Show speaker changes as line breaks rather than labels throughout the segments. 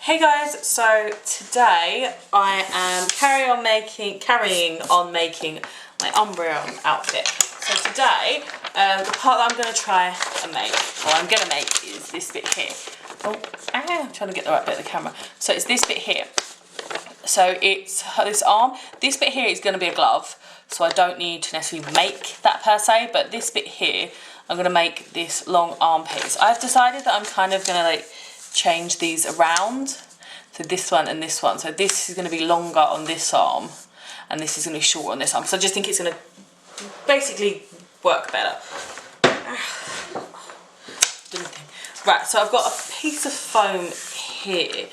Hey guys, so today I am carrying on making my Umbreon outfit. So today, the part that I'm going to try and make, or I'm going to make, is this bit here. I'm trying to get the right bit of the camera. So it's this bit here. So it's this arm. This bit here is going to be a glove, so I don't need to necessarily make that per se, but this bit here, I'm going to make this long arm piece. I've decided that I'm kind of going to change these around. So this one and this one. So this is going to be longer on this arm, and this is going to be shorter on this arm. So I just think it's going to basically work better. Right, so I've got a piece of foam here.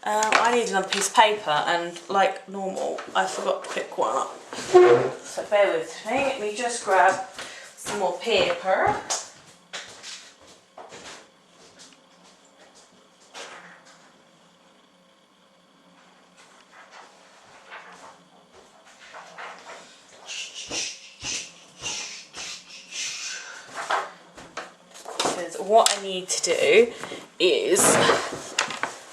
I need another piece of paper, and like normal, I forgot to pick one up. So bear with me. Let me just grab some more paper. What I need to do is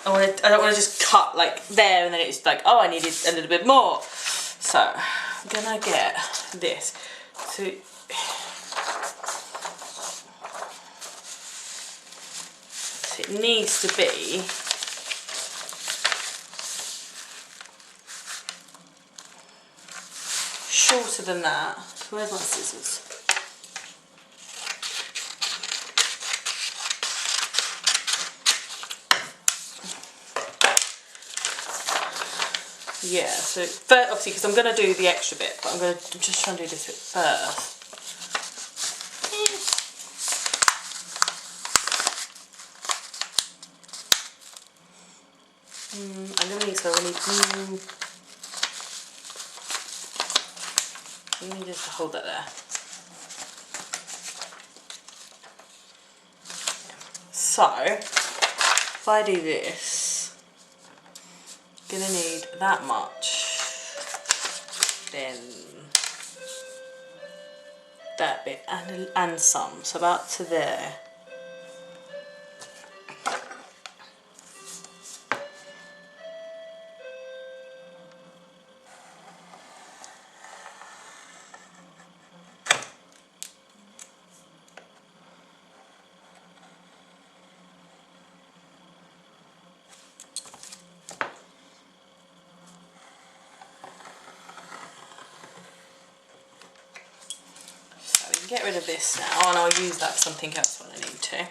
I don't want to just cut like there and then it's like, oh, I needed a little bit more. So I'm gonna get this. So it needs to be shorter than that. Where's my scissors? Yeah, so first, obviously, because I'm going to do the extra bit, but I'm just trying to do this bit first. I'm going to need, so I need just to hold that there. So, if I do this, I'm going to need that much, then that bit and some, so about to there. Get rid of this now, and I'll use that for something else when I need to.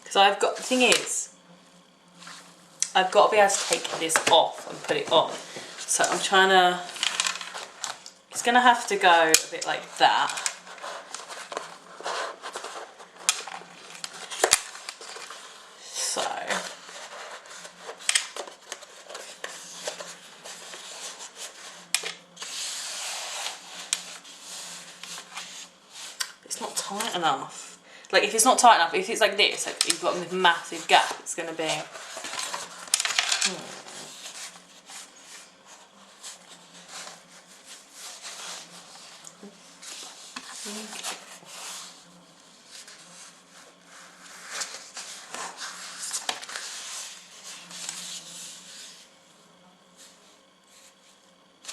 Because the thing is, I've got to be able to take this off and put it on. So I'm trying to, it's going to have to go a bit like that. So, it's not tight enough. Like if it's not tight enough, if it's like this, like you've got this massive gap, it's going to be...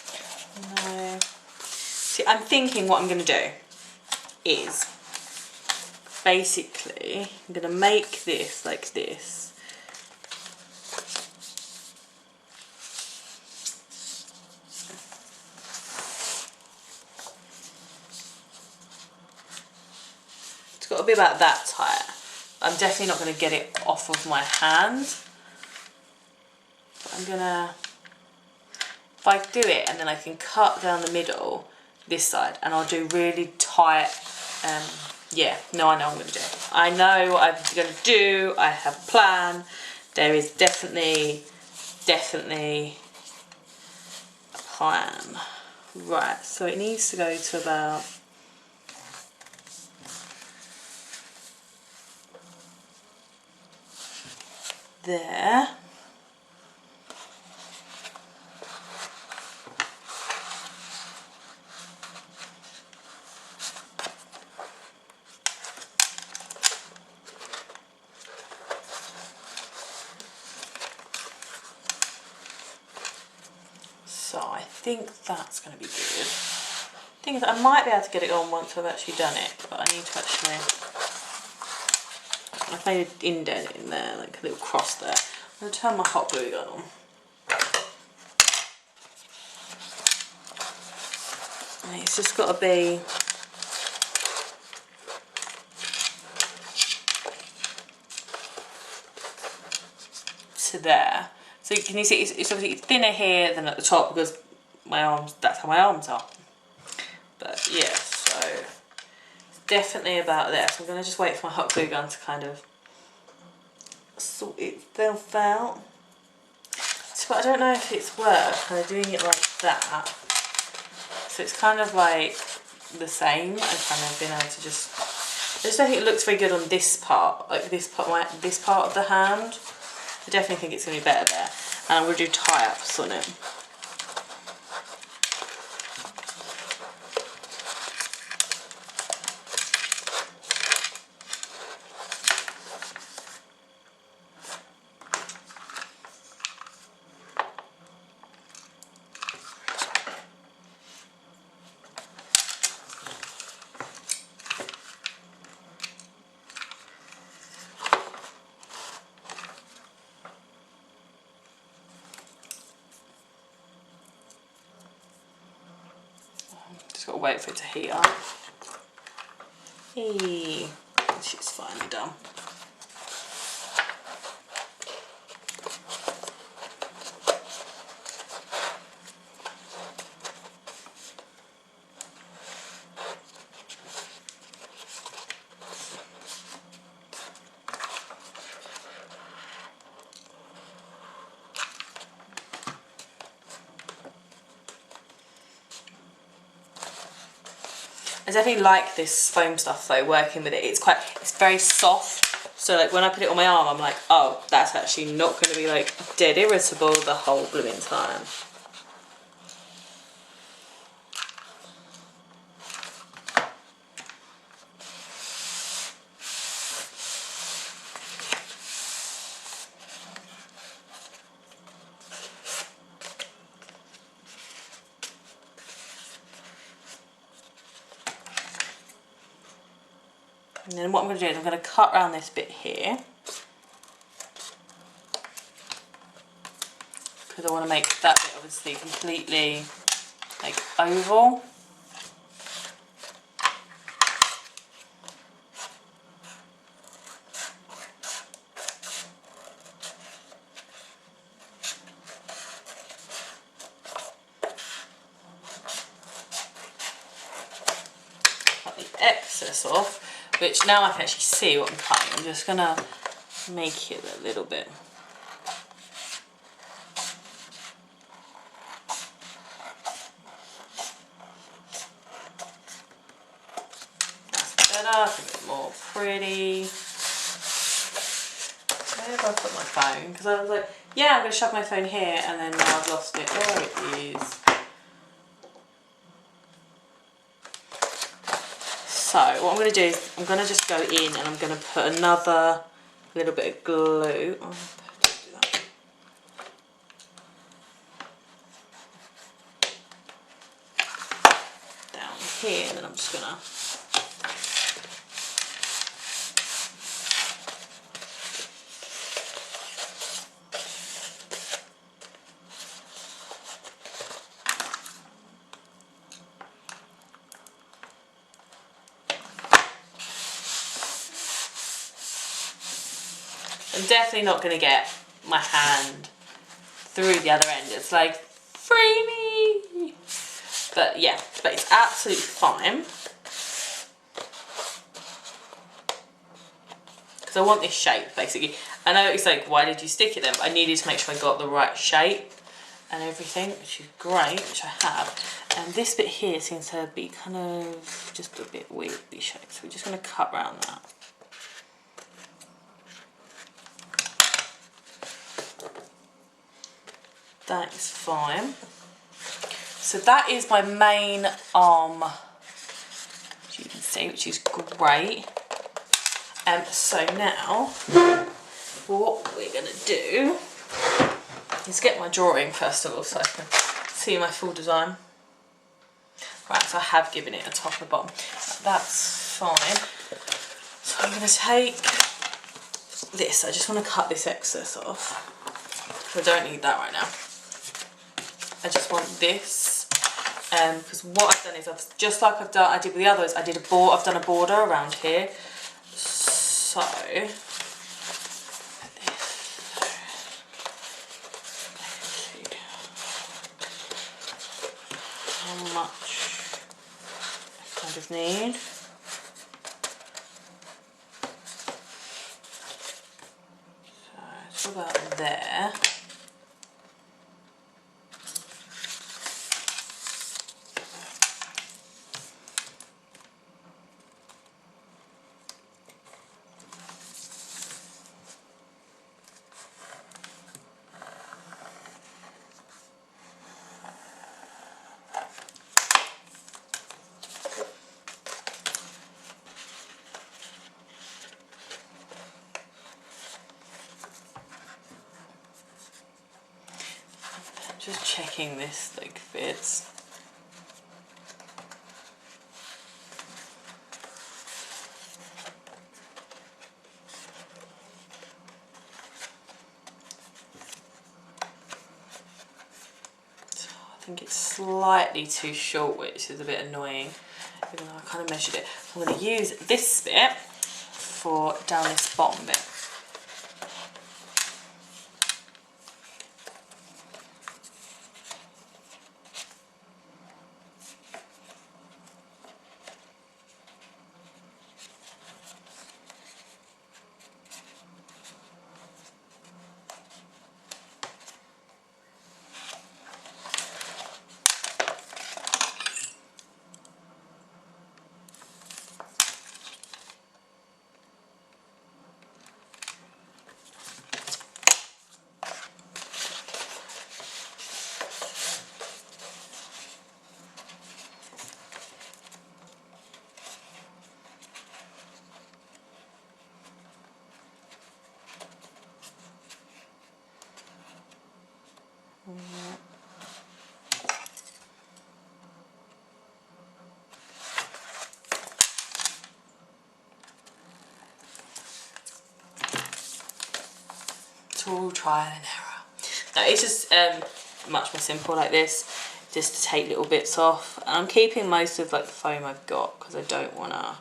No. See, I'm thinking what I'm going to do is basically I'm going to make this like this. It's got to be about that tight. I'm definitely not going to get it off of my hand. But I'm going to, if I do it and then I can cut down the middle this side, and I'll do really tight, yeah, no, I know what I'm going to do. I know what I'm going to do, I have a plan. There is definitely a plan. Right, so it needs to go to about there. So I think that's going to be good. The thing is, I might be able to get it on once I've actually done it, but I need to actually... I've made an indent in there, like a little cross there. I'm going to turn my hot glue gun on. And it's just got to be... to there. So can you see it's obviously thinner here than at the top because my arms, that's how my arms are. But yeah, so it's definitely about there. So I'm going to just wait for my hot glue gun to kind of sort itself out. So I don't know if it's worth kind of doing it like that. So it's kind of like the same and kind of being able to just... I just don't think it looks very good on this part, like this part of the hand. I definitely think it's going to be better there. And I'm going to do tie-ups on it. Just got to wait for it to heat up. Hey, she's finally done. I definitely like this foam stuff though, working with it. It's very soft. So like when I put it on my arm, I'm like, oh, that's actually not going to be like dead irritable the whole blooming time. And then what I'm going to do is I'm going to cut around this bit here. Because I want to make that bit obviously completely like oval. Cut the excess off. Which now I can actually see what I'm cutting. I'm just going to make it a little bit. That's better, a bit more pretty. Where have I put my phone? Because I was like, yeah, I'm going to shove my phone here, and then now I've lost it. There it is. So what I'm going to do is I'm going to just go in and I'm going to put another little bit of glue. Oh, do that. Down here, and then I'm just going to I'm definitely not going to get my hand through the other end. It's like, free me! But yeah, but it's absolutely fine. Because I want this shape, basically. I know it's like, why did you stick it then? But I needed to make sure I got the right shape and everything, which is great, which I have. And this bit here seems to be kind of just a bit weirdly shaped. So we're just going to cut around that. that is fine. So that is my main arm, as you can see, which is great. So now, what we're going to do is get my drawing first of all so I can see my full design. Right, so I have given it a top and a bottom. That's fine. So I'm going to take this. I just want to cut this excess off. I don't need that right now. I just want this, because what I've done is I've just like I did with the others. I've done a border around here. So how much I kind of need. So it's about there. Just checking this like fits. I think it's slightly too short, which is a bit annoying, even though I kind of measured it. I'm going to use this bit for down this bottom bit. It's all trial and error. No, it's just much more simple like this, just to take little bits off. I'm keeping most of like the foam I've got because I don't want to.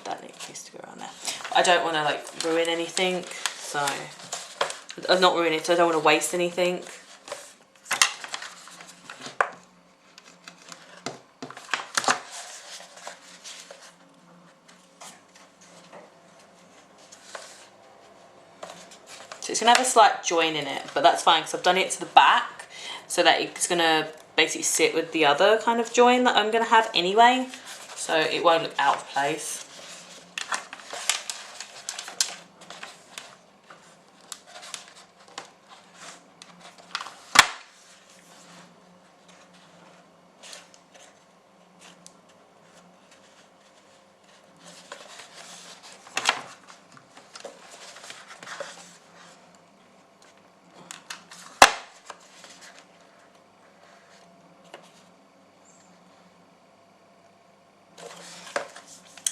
That needs to go around there. I don't want to like ruin anything, so not ruin it. So I don't want to waste anything. So it's going to have a slight join in it, but that's fine because I've done it to the back so that it's going to basically sit with the other kind of join that I'm going to have anyway, so it won't look out of place.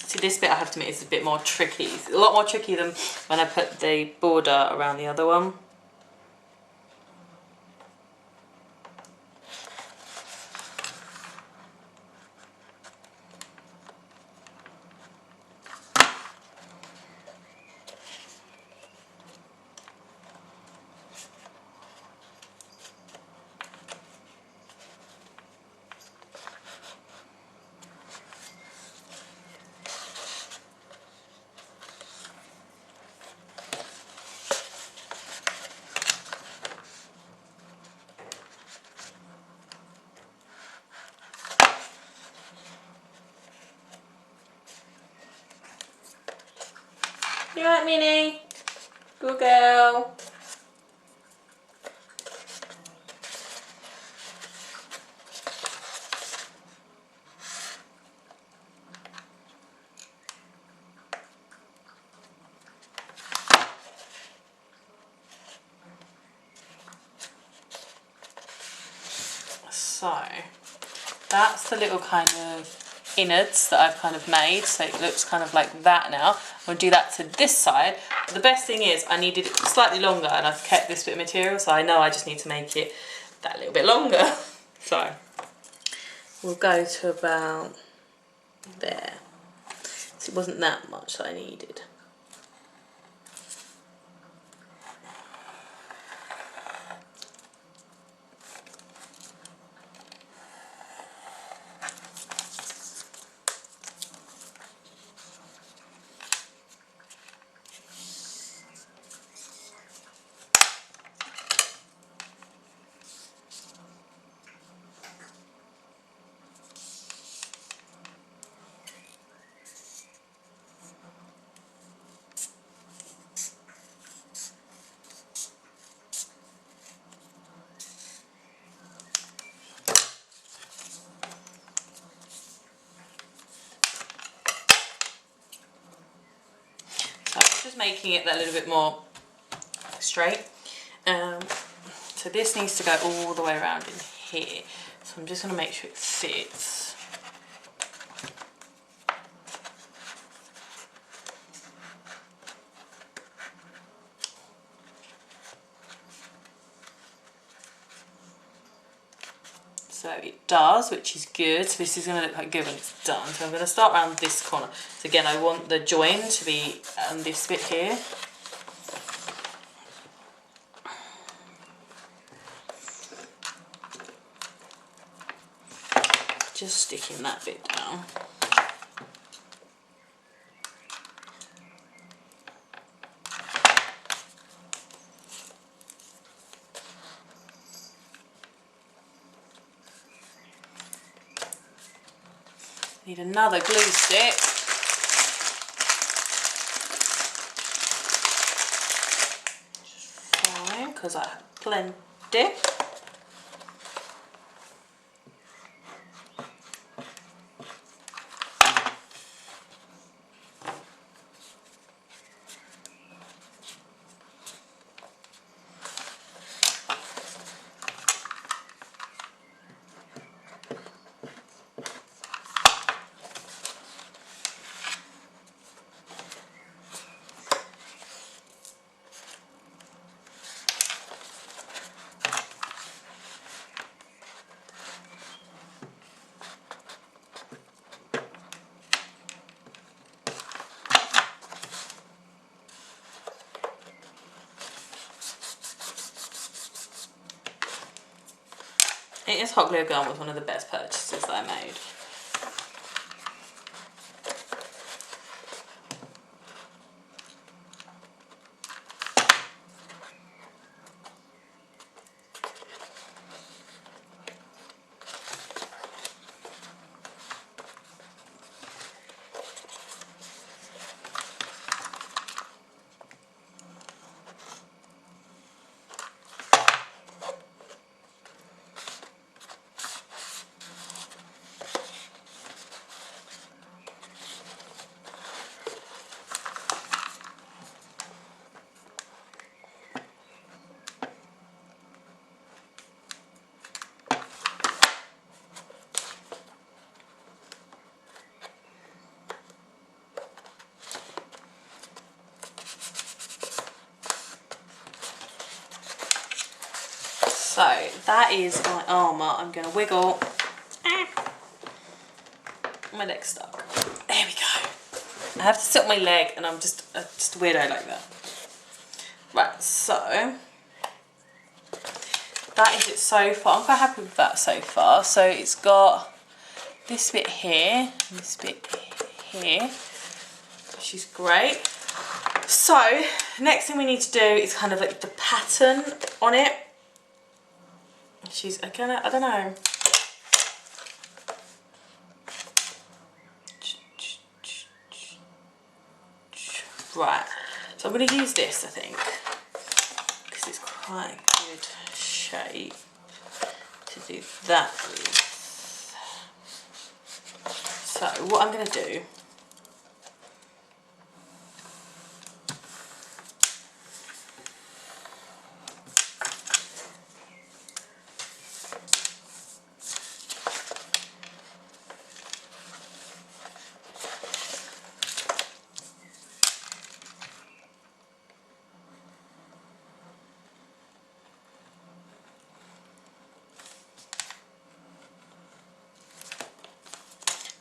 See, this bit I have to admit is a bit more tricky. It's a lot more tricky than when I put the border around the other one. You alright, Minnie? Good girl. So that's the little kind of innards that I've kind of made, so it looks kind of like that now. I'm going to do that to this side. But the best thing is I needed it slightly longer, and I've kept this bit of material, so I know I just need to make it that little bit longer. So we'll go to about there. So it wasn't that much that I needed. Just making it that little bit more straight. So this needs to go all the way around in here. So I'm just going to make sure it fits. So it does, which is good. So this is going to look like good when it's done. So I'm going to start around this corner. So again, I want the join to be on this bit here. Just sticking that bit down. Need another glue stick. Just fine, because I have plenty. This hot glue gun was one of the best purchases that I made. So that is my Armour. I'm going to wiggle. My leg's stuck. There we go. I have to sit on my leg, and I'm just a weirdo like that. Right, so that is it so far. I'm quite happy with that so far. So it's got this bit here, and this bit here, which is great. So next thing we need to do is kind of like the pattern on it. She's again, I don't know. Right, so I'm going to use this, I think, because it's quite a good shape to do that with. So what I'm going to do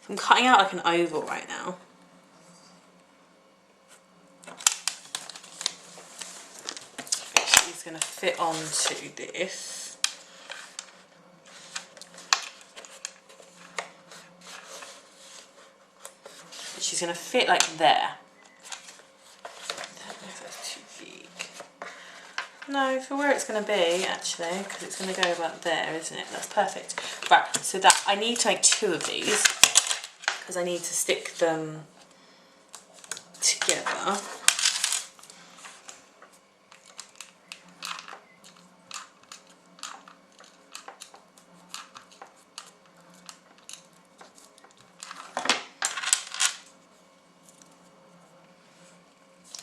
I'm cutting out like an oval right now. She's going to fit onto this. She's going to fit like there. I don't know if that's too big. No, for where it's going to be actually, because it's going to go about there, isn't it? That's perfect. Right, so that I need to make 2 of these because I need to stick them together. I'm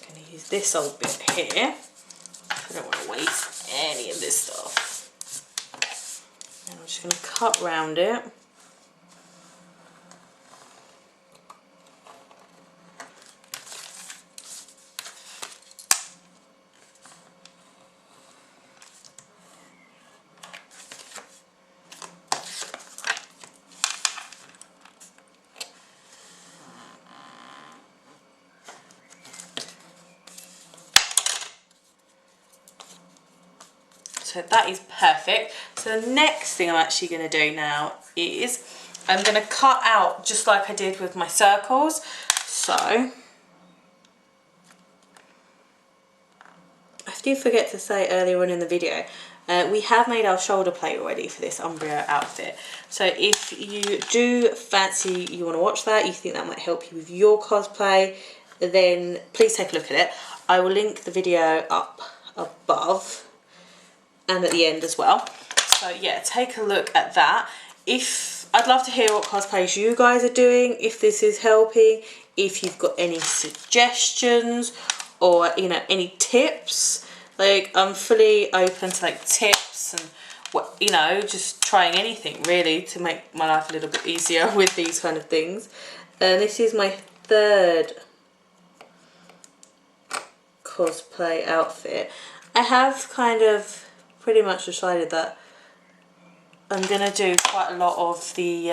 going to use this old bit here. I don't want to waste any of this stuff. And I'm just going to cut round it. So that is perfect. So the next thing I'm actually going to do now is I'm going to cut out just like I did with my circles. So I did forget to say earlier on in the video, we have made our shoulder plate already for this Umbreon outfit. So if you do fancy, you want to watch that, you think that might help you with your cosplay, then please take a look at it. I will link the video up above and at the end as well. So yeah, take a look at that. I'd love to hear what cosplays you guys are doing, if this is helping, if you've got any suggestions or, you know, any tips. Like, I'm fully open to like tips and what, you know, just trying anything really to make my life a little bit easier with these kind of things. And this is my 3rd cosplay outfit. I have kind of pretty much decided that I'm going to do quite a lot of the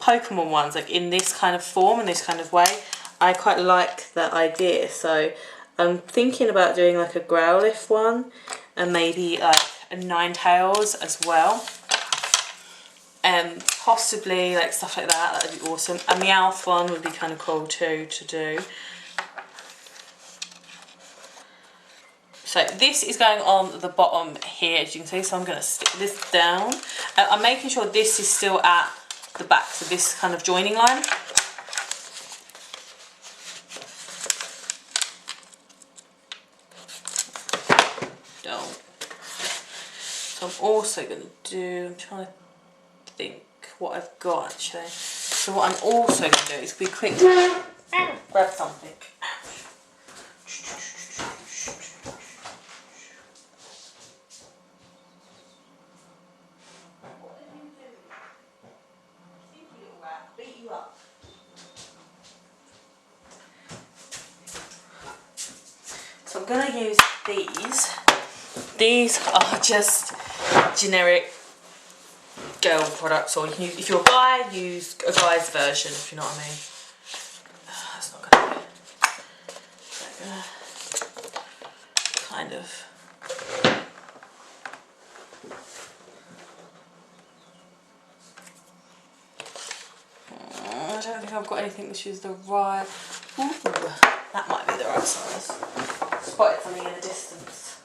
Pokemon ones, like in this kind of form and this kind of way. I quite like that idea, so I'm thinking about doing like a Growlithe one and maybe like a Ninetales as well. And possibly like stuff like that, that would be awesome. A Meowth one would be kind of cool too to do. So this is going on the bottom here, as you can see, so I'm going to stick this down. I'm making sure this is still at the back, so this kind of joining line. Down. So I'm also going to do, I'm trying to think what I've got actually. So what I'm also going to do is be quick to grab something. So I'm going to use these. These are just generic girl products, or you can use, if you're a guy, use a guy's version, if you know what I mean. That's not going to be kind of. I don't think I've got anything which is the right. Ooh, that might be the right size. Spotted something in the distance.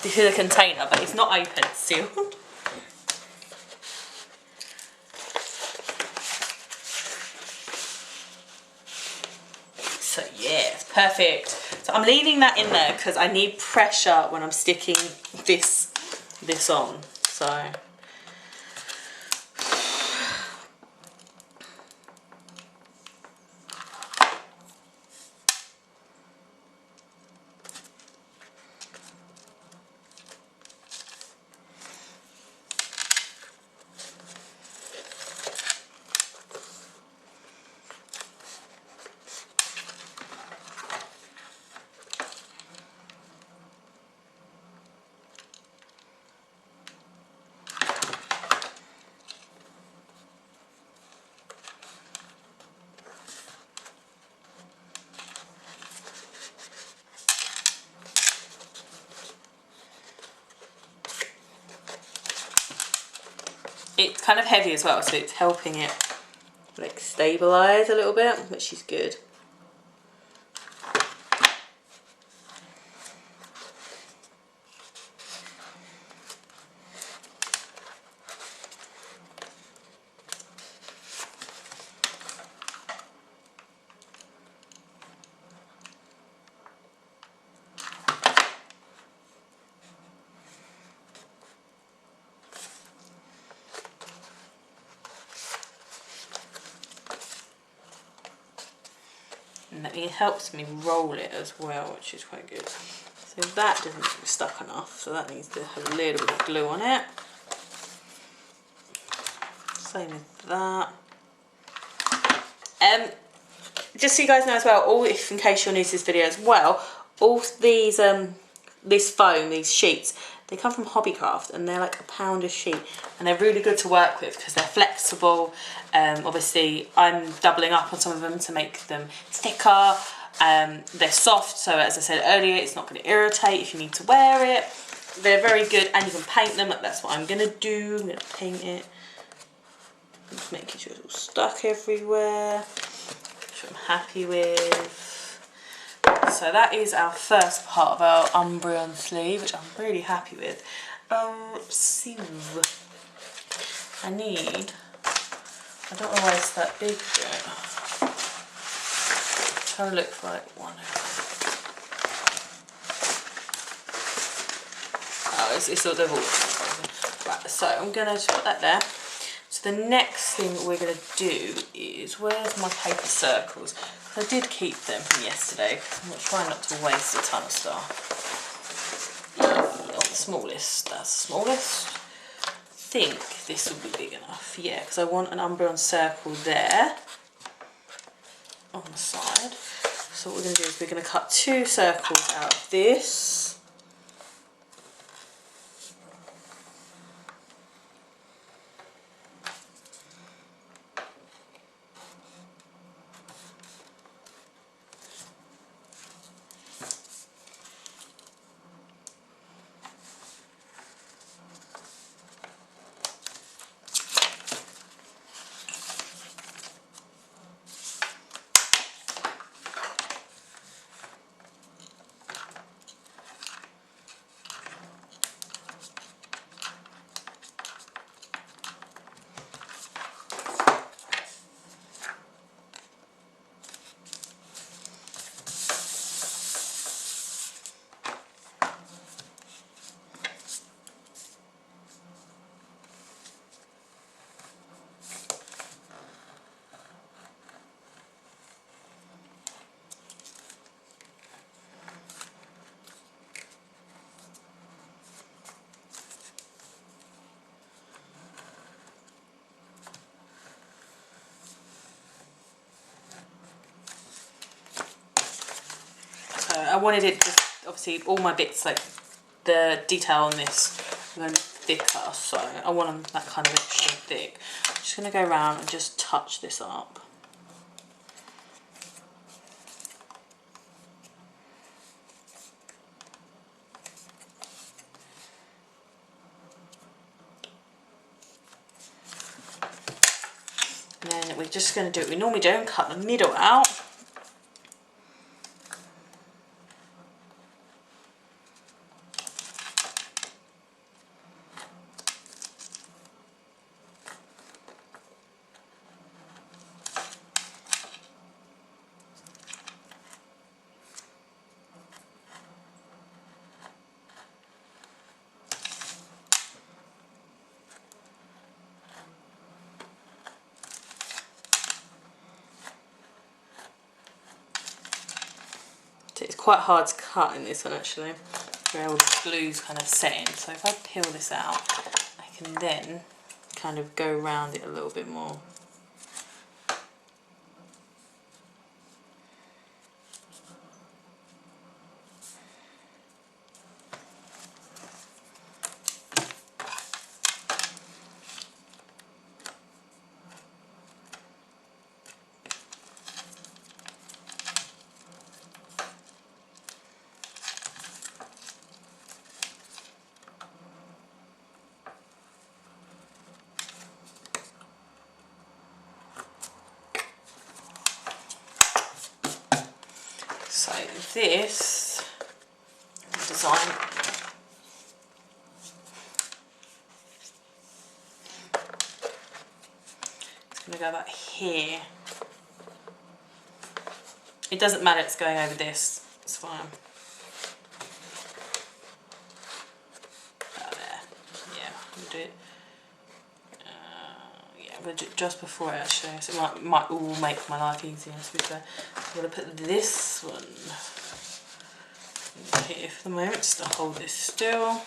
This is a container, but it's not open, it's sealed. So yeah, it's perfect. So I'm leaving that in there because I need pressure when I'm sticking this on. So kind of heavy as well, so it's helping it like stabilize a little bit, which is good. And it helps me roll it as well, which is quite good. So that doesn't get stuck enough, so that needs to have a little bit of glue on it. Same with that. Just so you guys know as well, all, if in case you're new to this video as well, all these this foam, these sheets, they come from Hobbycraft and they're like £1 a sheet, and they're really good to work with because they're flexible. Obviously I'm doubling up on some of them to make them thicker. They're soft, so as I said earlier, it's not going to irritate if you need to wear it. They're very good, and you can paint them. That's what I'm going to do. I'm going to paint it. I'm just making sure it's all stuck everywhere, which I'm happy with. So that is our first part of our Umbreon sleeve, which I'm really happy with. Sieve. I don't know why it's that big yet. I'm trying to look for like one. Oh, it's all double. Right, so I'm going to just put that there. So the next thing we're going to do is, where's my paper circles? I did keep them from yesterday. I'm trying not to waste a ton of stuff. Not the smallest, that's the smallest. I think this will be big enough, yeah, because I want an Umbreon circle there on the side. So what we're going to do is we're going to cut 2 circles out of this. I wanted it to, obviously all my bits, like the detail on this, are going thicker, so I want them that kind of extra thick. I'm just going to go around and just touch this up. And then we're just going to do what we normally do and cut the middle out. It's quite hard to cut in this one actually, where all the glue's kind of setting. So if I peel this out, I can then kind of go around it a little bit more. this design. It's going to go about here. It doesn't matter, it's going over this. It's fine. About there. Yeah, we'll do it. Yeah, we'll do it just before it actually, so it might all make my life easier, to be fair. I'm going to put this one here for the moment, just to hold this still.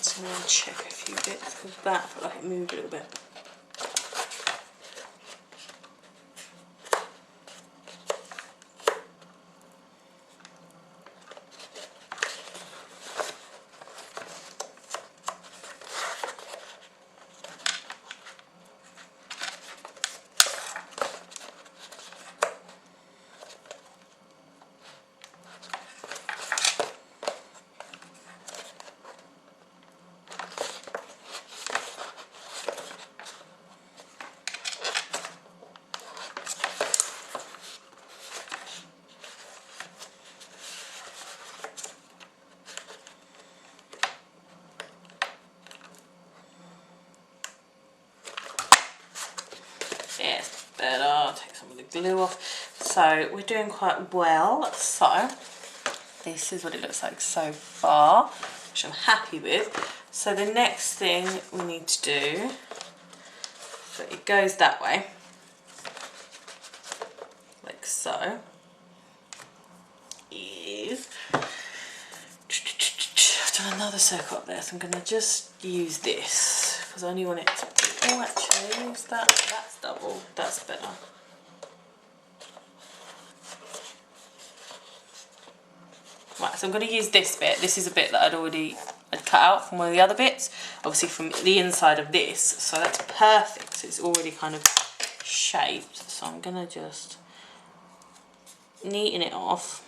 So I'm going to check a few bits because that felt like it moved a little bit. Yes, better. I'll take some of the glue off. So we're doing quite well. So this is what it looks like so far, which I'm happy with. So the next thing we need to do, so it goes that way, like so, is I've done another circle up there, so I'm going to just use this because I only want it to. Oh, actually, use that. That's double. That's better. Right, so I'm going to use this bit. This is a bit that I'd cut out from one of the other bits, obviously from the inside of this. So that's perfect. So it's already kind of shaped. So I'm going to just neaten it off.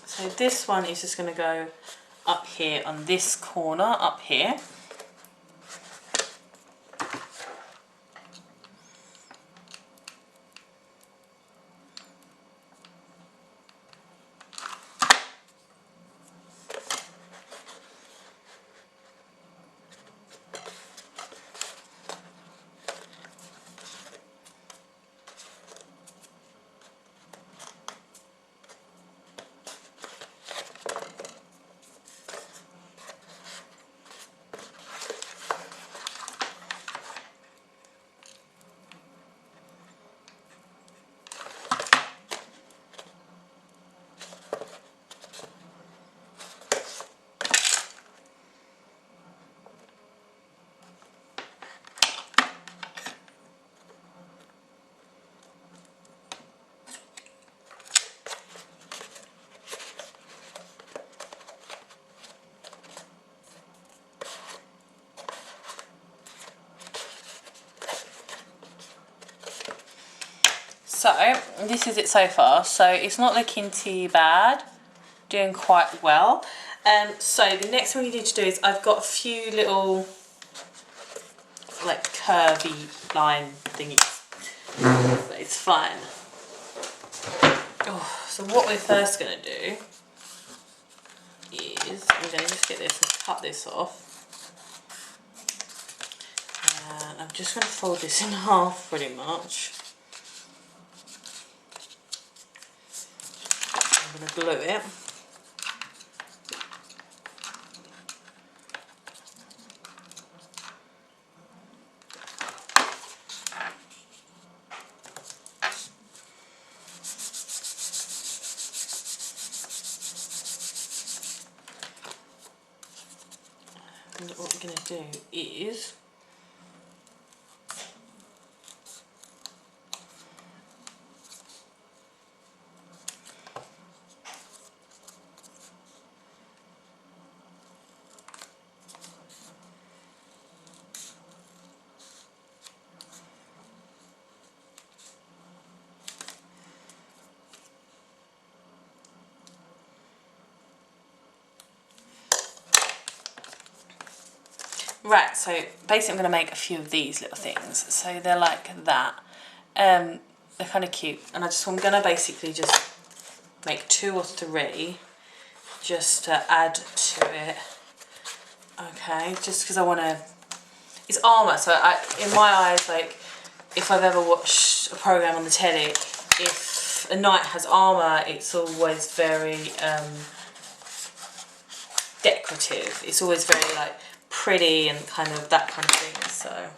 So this one is just going to go up here on this corner up here. So this is it so far. So it's not looking too bad. Doing quite well. So the next thing we need to do is I've got a few little like curvy line thingies. But it's fine. Oh, so what we're first going to do is I'm going to just get this and cut this off. And I'm just going to fold this in half pretty much. I'm going to glue it. And what we're going to do is right, so basically I'm going to make a few of these little things. So they're like that. They're kind of cute. And I'm going to basically just make 2 or 3 just to add to it. Okay, just because I want to... It's Armour, so in my eyes, like, if I've ever watched a programme on the telly, if a knight has armour, it's always very decorative. It's always very, like, pretty and kind of that kind of thing, so...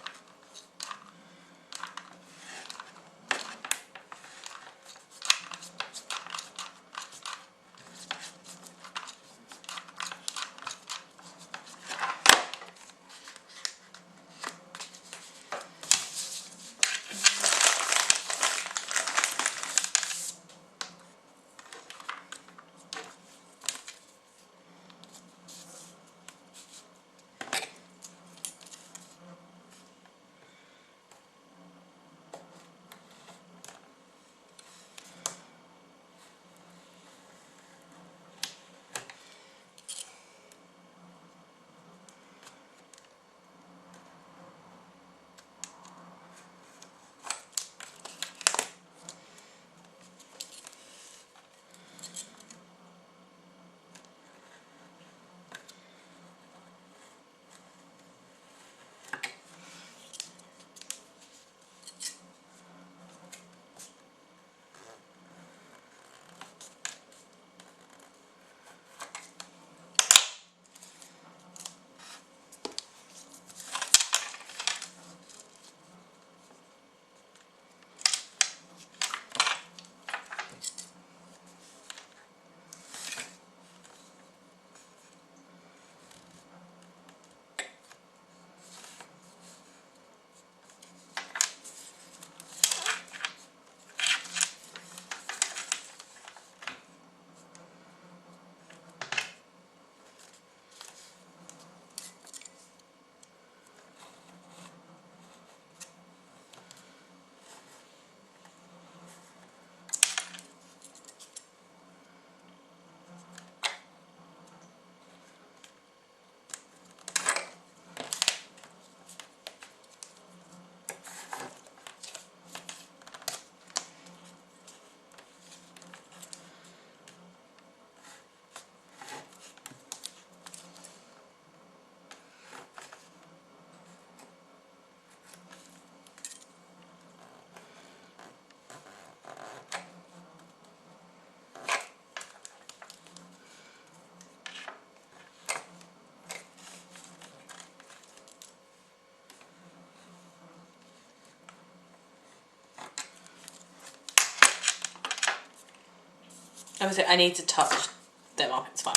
Obviously, I need to touch them up, it's fine.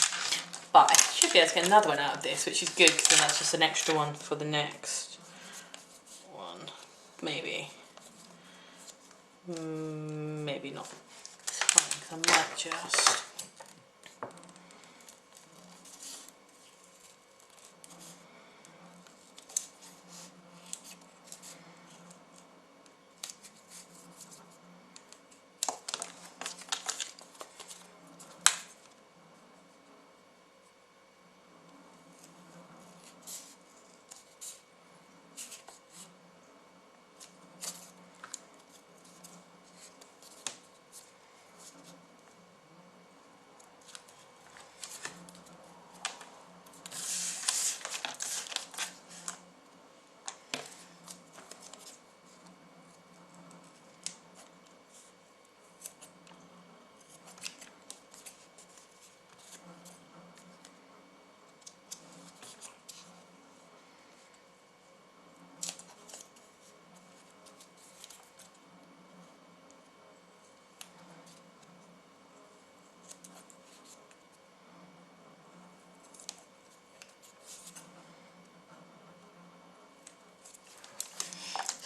But I should be able to get another one out of this, which is good, because then that's just an extra one for the next one. Maybe. Maybe not. It's fine, because I might just...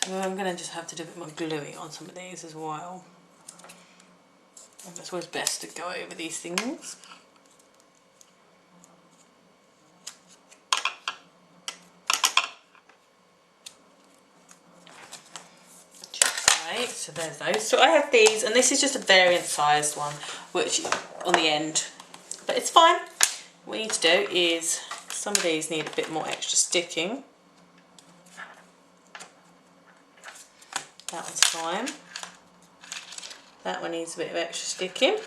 I'm going to just have to do a bit more gluing on some of these as well. And it's always best to go over these things. Right, so there's those. So I have these, and this is just a variant sized one, which on the end, but it's fine. What we need to do is, some of these need a bit more extra sticking. That one's fine. That one needs a bit of extra sticking.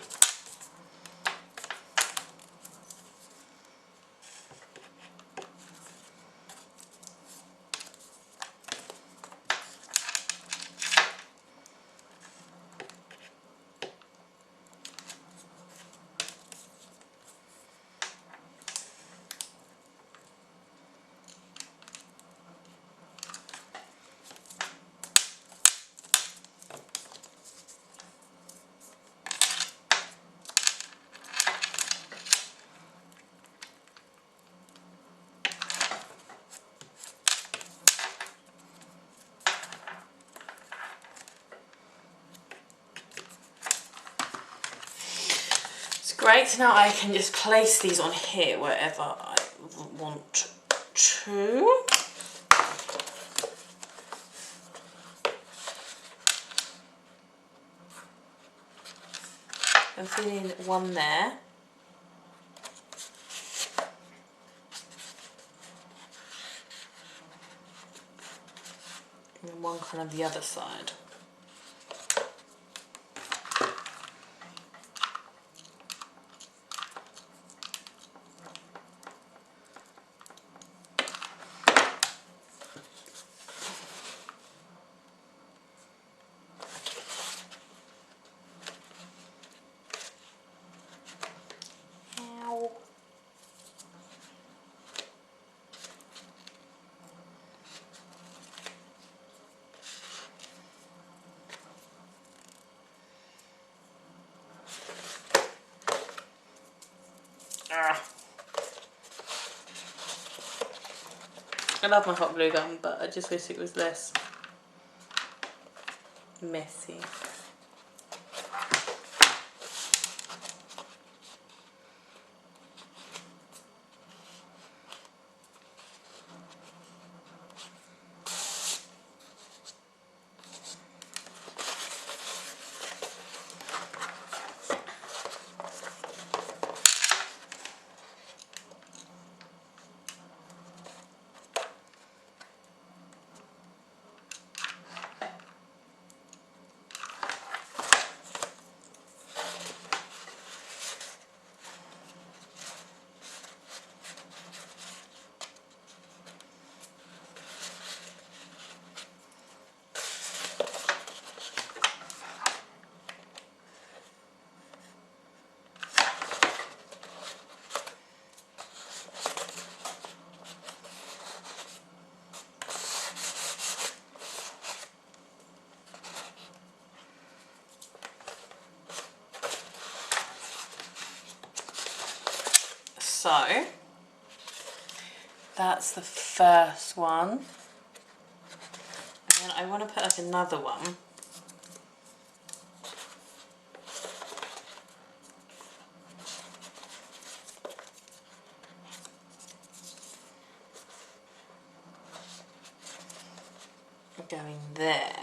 Great, so now I can just place these on here wherever I want to. I'm feeling one there. And one kind of the other side. I love my hot glue gun, but I just wish it was less messy. So that's the first one, and then I want to put like another one. Going there.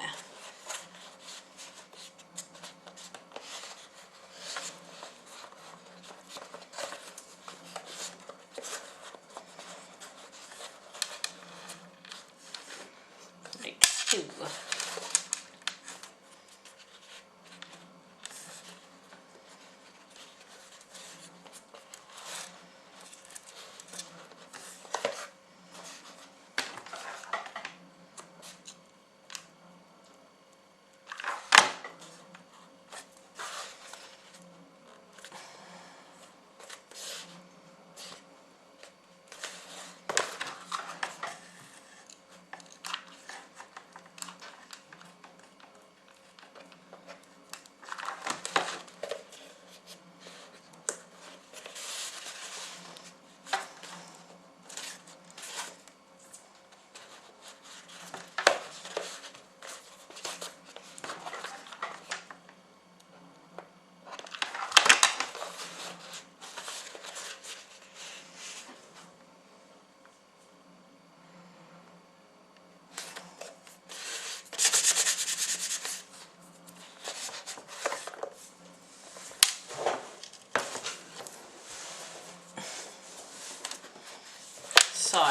So,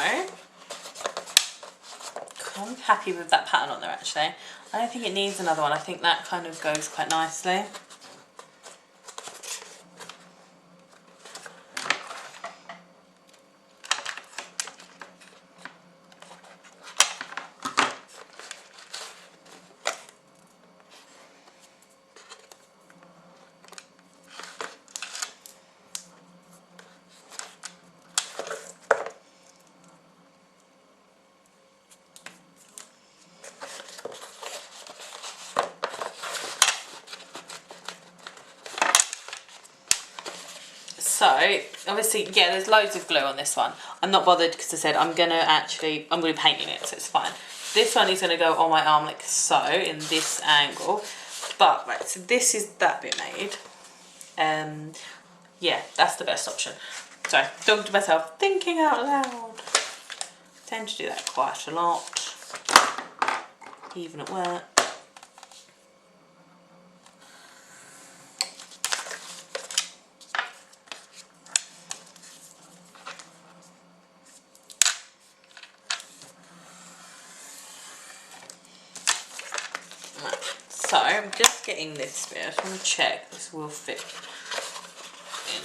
I'm happy with that pattern on there actually. I don't think it needs another one. I think that kind of goes quite nicely. So, obviously, yeah, there's loads of glue on this one. I'm not bothered because I said I'm going to be painting it, so it's fine. This one is going to go on my arm like so, in this angle. But, right, so this is that bit made. Yeah, that's the best option. Sorry, talking to myself, thinking out loud. I tend to do that quite a lot, even at work. So I'm just getting this bit. I just want to check this will fit in.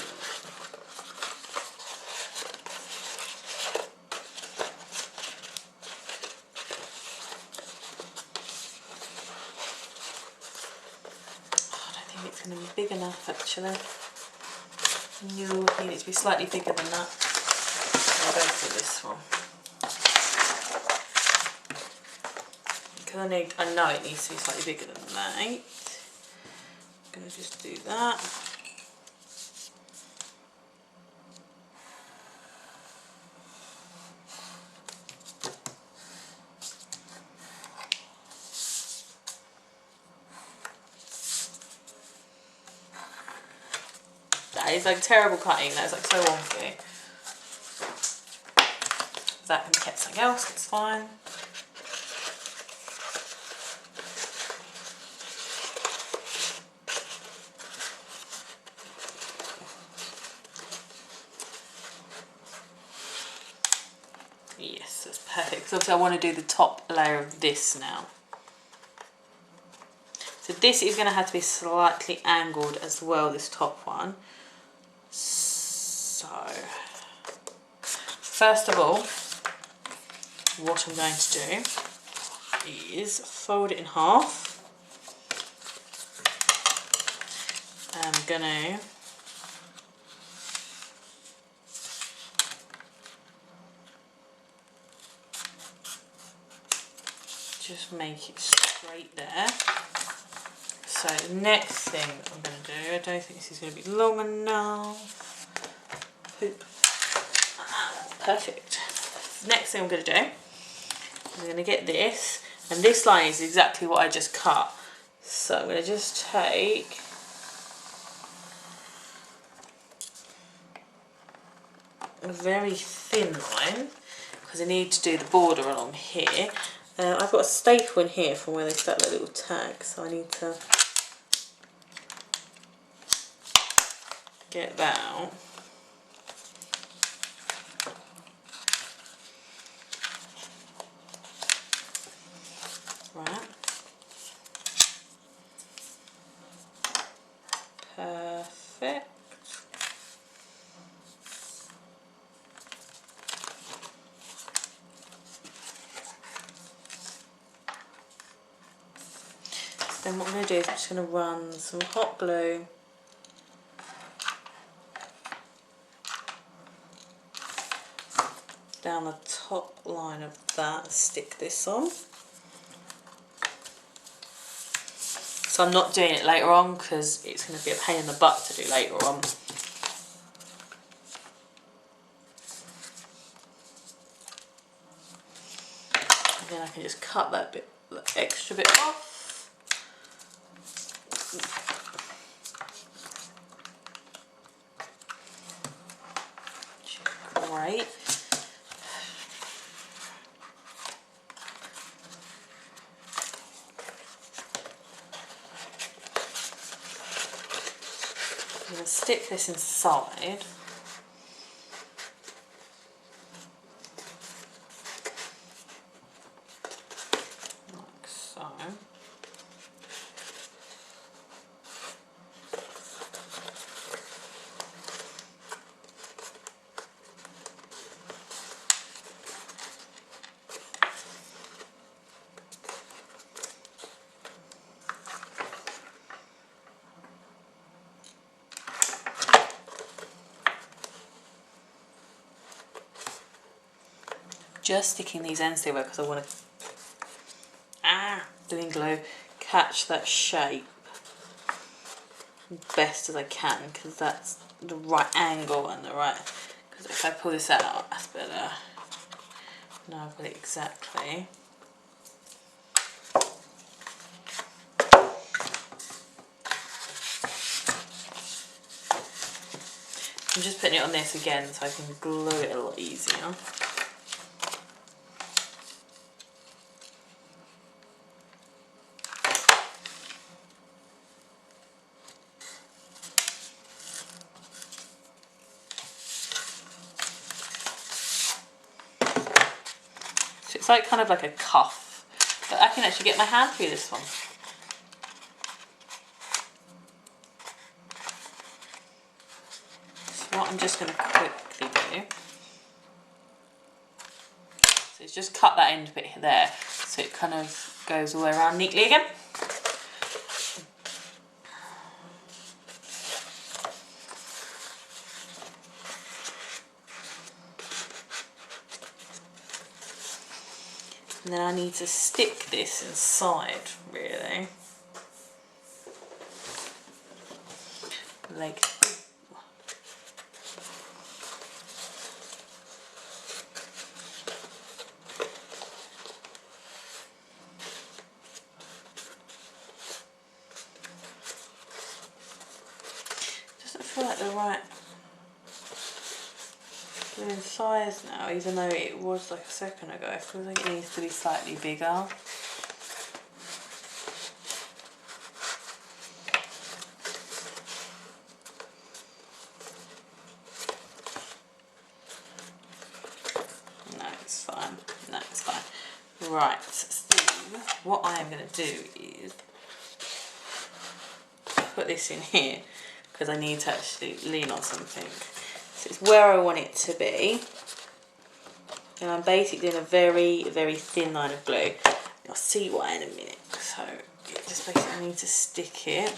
Oh, I don't think it's going to be big enough actually. You need it to be slightly bigger than that. I'll go for this one. Because I know it needs to be slightly bigger than that. I'm going to just do that. That is like terrible cutting, that's like so wonky. That can get something else, it's fine. Yes, that's perfect. Because obviously I want to do the top layer of this now. So this is going to have to be slightly angled as well, this top one. So, first of all, what I'm going to do is fold it in half. I'm going to just make it straight there. So the next thing I'm going to do, I don't think this is going to be long enough. Perfect. The next thing I'm going to do, I'm going to get this, and this line is exactly what I just cut. So I'm going to just take a very thin line, because I need to do the border along here. I've got a staple in here from where they stuck that little tag, so I need to get that out. Right. Perfect. Then what I'm going to do is I'm just going to run some hot glue down the top line of that and stick this on. So I'm not doing it later on because it's going to be a pain in the butt to do later on. And then I can just cut that bit, the extra bit off. Great. I'm going to stick this inside. just sticking these ends together because I want to, doing glue, catch that shape best as I can, because that's the right angle and the right, because if I pull this out, that's better. Now I've got it exactly. I'm just putting it on this again so I can glue it a lot easier. So it's like kind of like a cuff, but I can actually get my hand through this one. So what I'm just going to quickly do, so it's just cut that end bit there so it kind of goes all the way around neatly again. And then I need to stick this inside, really. Like, doesn't feel like the right in size now, even though it was like a second ago. I feel like it needs to be slightly bigger. No, it's fine. No, it's fine. Right, so what I am going to do is put this in here because I need to actually lean on something. So it's where I want it to be. And I'm basically doing a very, very thin line of glue. You'll see why in a minute. So you just basically need to stick it.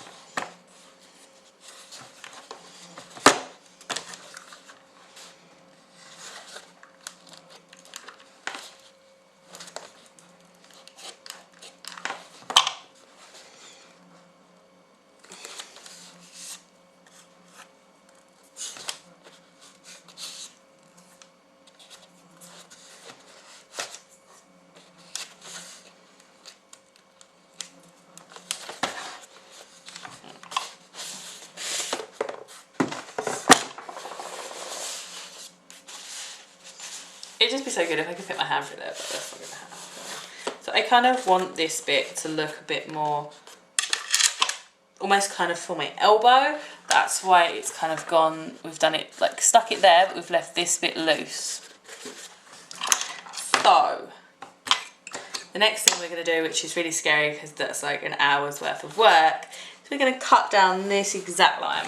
It'd just be so good if I could fit my hand through there, but that's not going to happen. So I kind of want this bit to look a bit more, almost kind of for my elbow. That's why it's kind of gone, we've done it, like stuck it there, but we've left this bit loose. So, the next thing we're going to do, which is really scary because that's like an hour's worth of work, is we're going to cut down this exact line.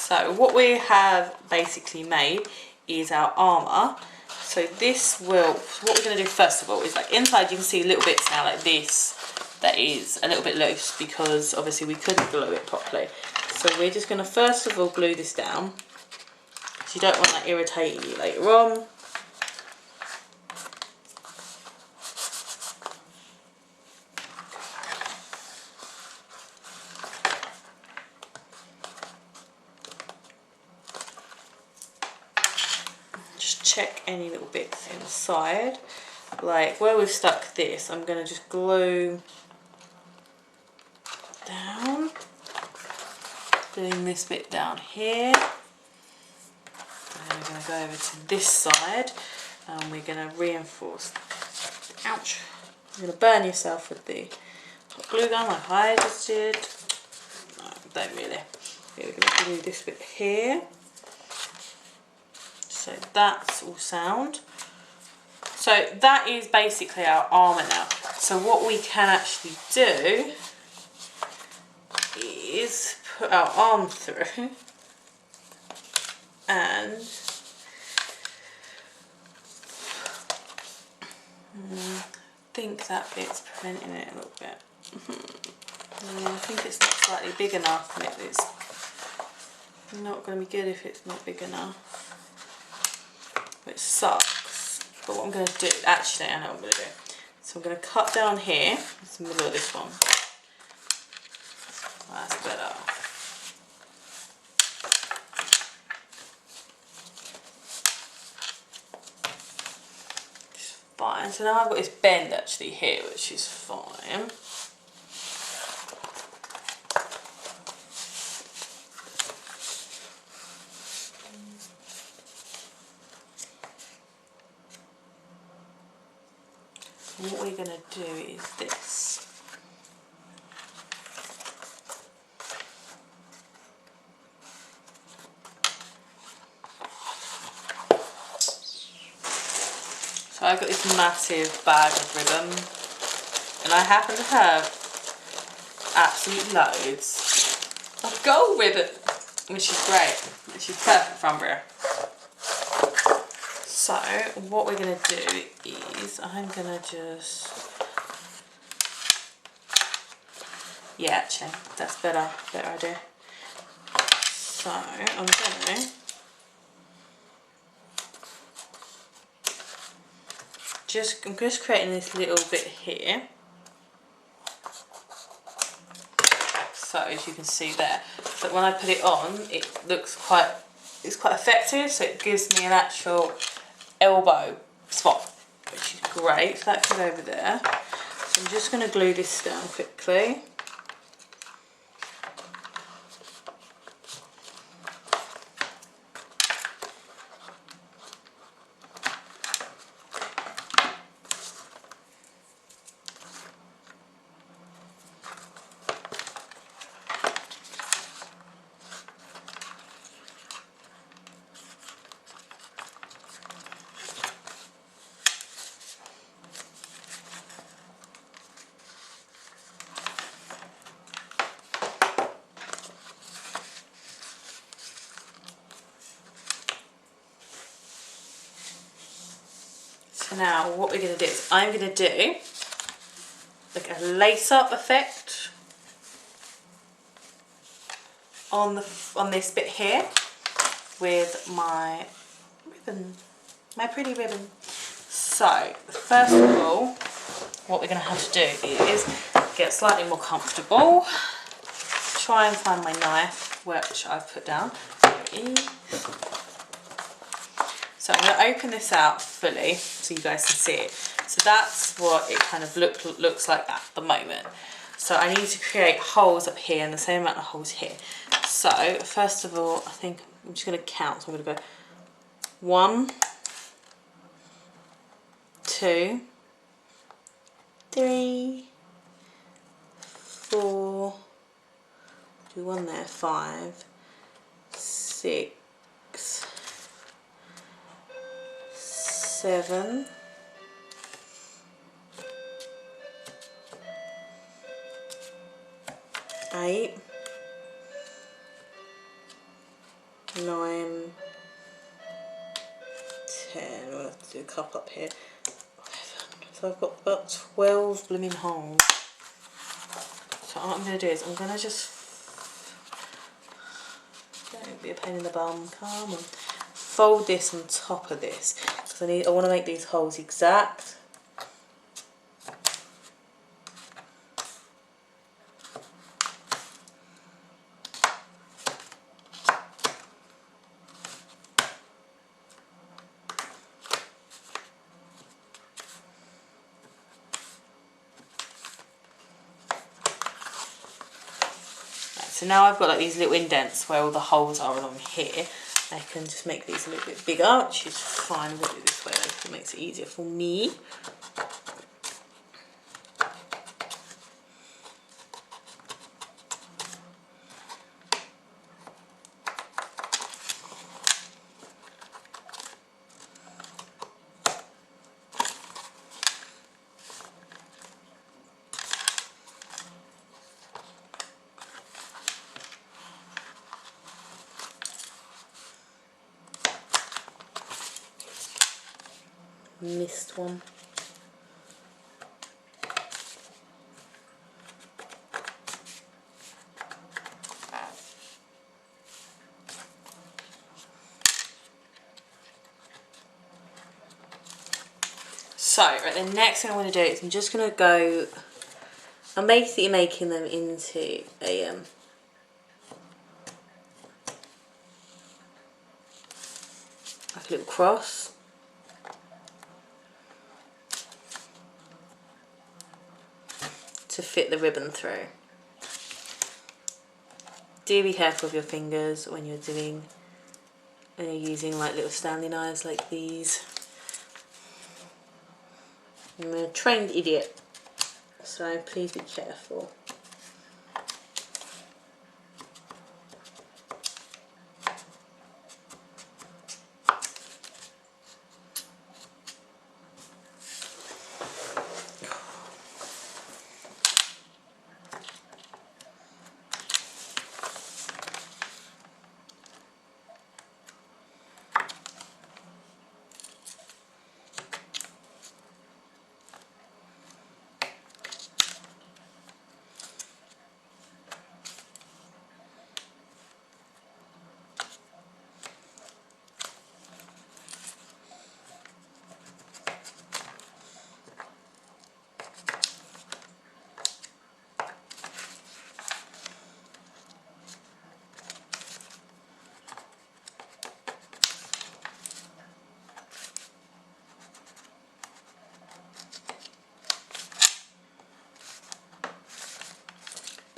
So what we have basically made is our armour. So this will, what we're going to do first of all is like inside you can see little bits now like this that is a little bit loose because obviously we couldn't glue it properly. So we're just going to first of all glue this down because you don't want that irritating you later on. Check any little bits inside, like where we've stuck this. I'm going to just glue down, gluing this bit down here, and then we're going to go over to this side and we're going to reinforce. Ouch! You're going to burn yourself with the glue gun like I just did. No, don't really. We're going to glue this bit here. So that's all sound. So So that is basically our armour now. So what we can actually do is put our arm through and I think that bit's preventing it a little bit. I think it's not slightly big enough, and it's not going to be good if it's not big enough. Which sucks. But what I'm going to do, actually, I know what I'm going to do. So I'm going to cut down here, it's the middle of this one. That's better. Fine. So now I've got this bend actually here, which is fine. And what we're going to do is this. So I've got this massive bag of ribbon, and I happen to have absolute loads of gold ribbon, which is great, which is perfect for Umbreon. So what we're going to do is I'm going to just, yeah, actually that's better idea. So I'm just creating this little bit here. So as you can see there, but when I put it on, it's quite effective. So it gives me an actual elbow spot, which is great. So that goes over there. So I'm just going to glue this down quickly. So now what we're going to do is I'm going to do like a lace up effect on this bit here with my ribbon, my pretty ribbon. So first of all, what we're going to have to do is get slightly more comfortable, try and find my knife, which I've put down. There it is. So I'm going to open this out fully so you guys can see it. So that's what it kind of looks like at the moment. So I need to create holes up here and the same amount of holes here. So first of all, I think I'm just going to count. So I'm going to go 1, 2, 3, 4, do 1 there, 5, 6, 7, 8, 9, 10, we'll have to do a couple up here, 11. So I've got about 12 blooming holes. So what I'm going to do is I'm going to just, don't be a pain in the bum, come on, fold this on top of this, because I want to make these holes exact. So now I've got like these little indents where all the holes are along here. I can just make these a little bit bigger, which is fine. We'll do it this way, it makes it easier for me. missed one. So, right, the next thing I want to do is I'm just going to go, I'm basically making them into a like a little cross. To fit the ribbon through. Do be careful of your fingers when you're using like little Stanley knives like these. I'm a trained idiot, so please be careful.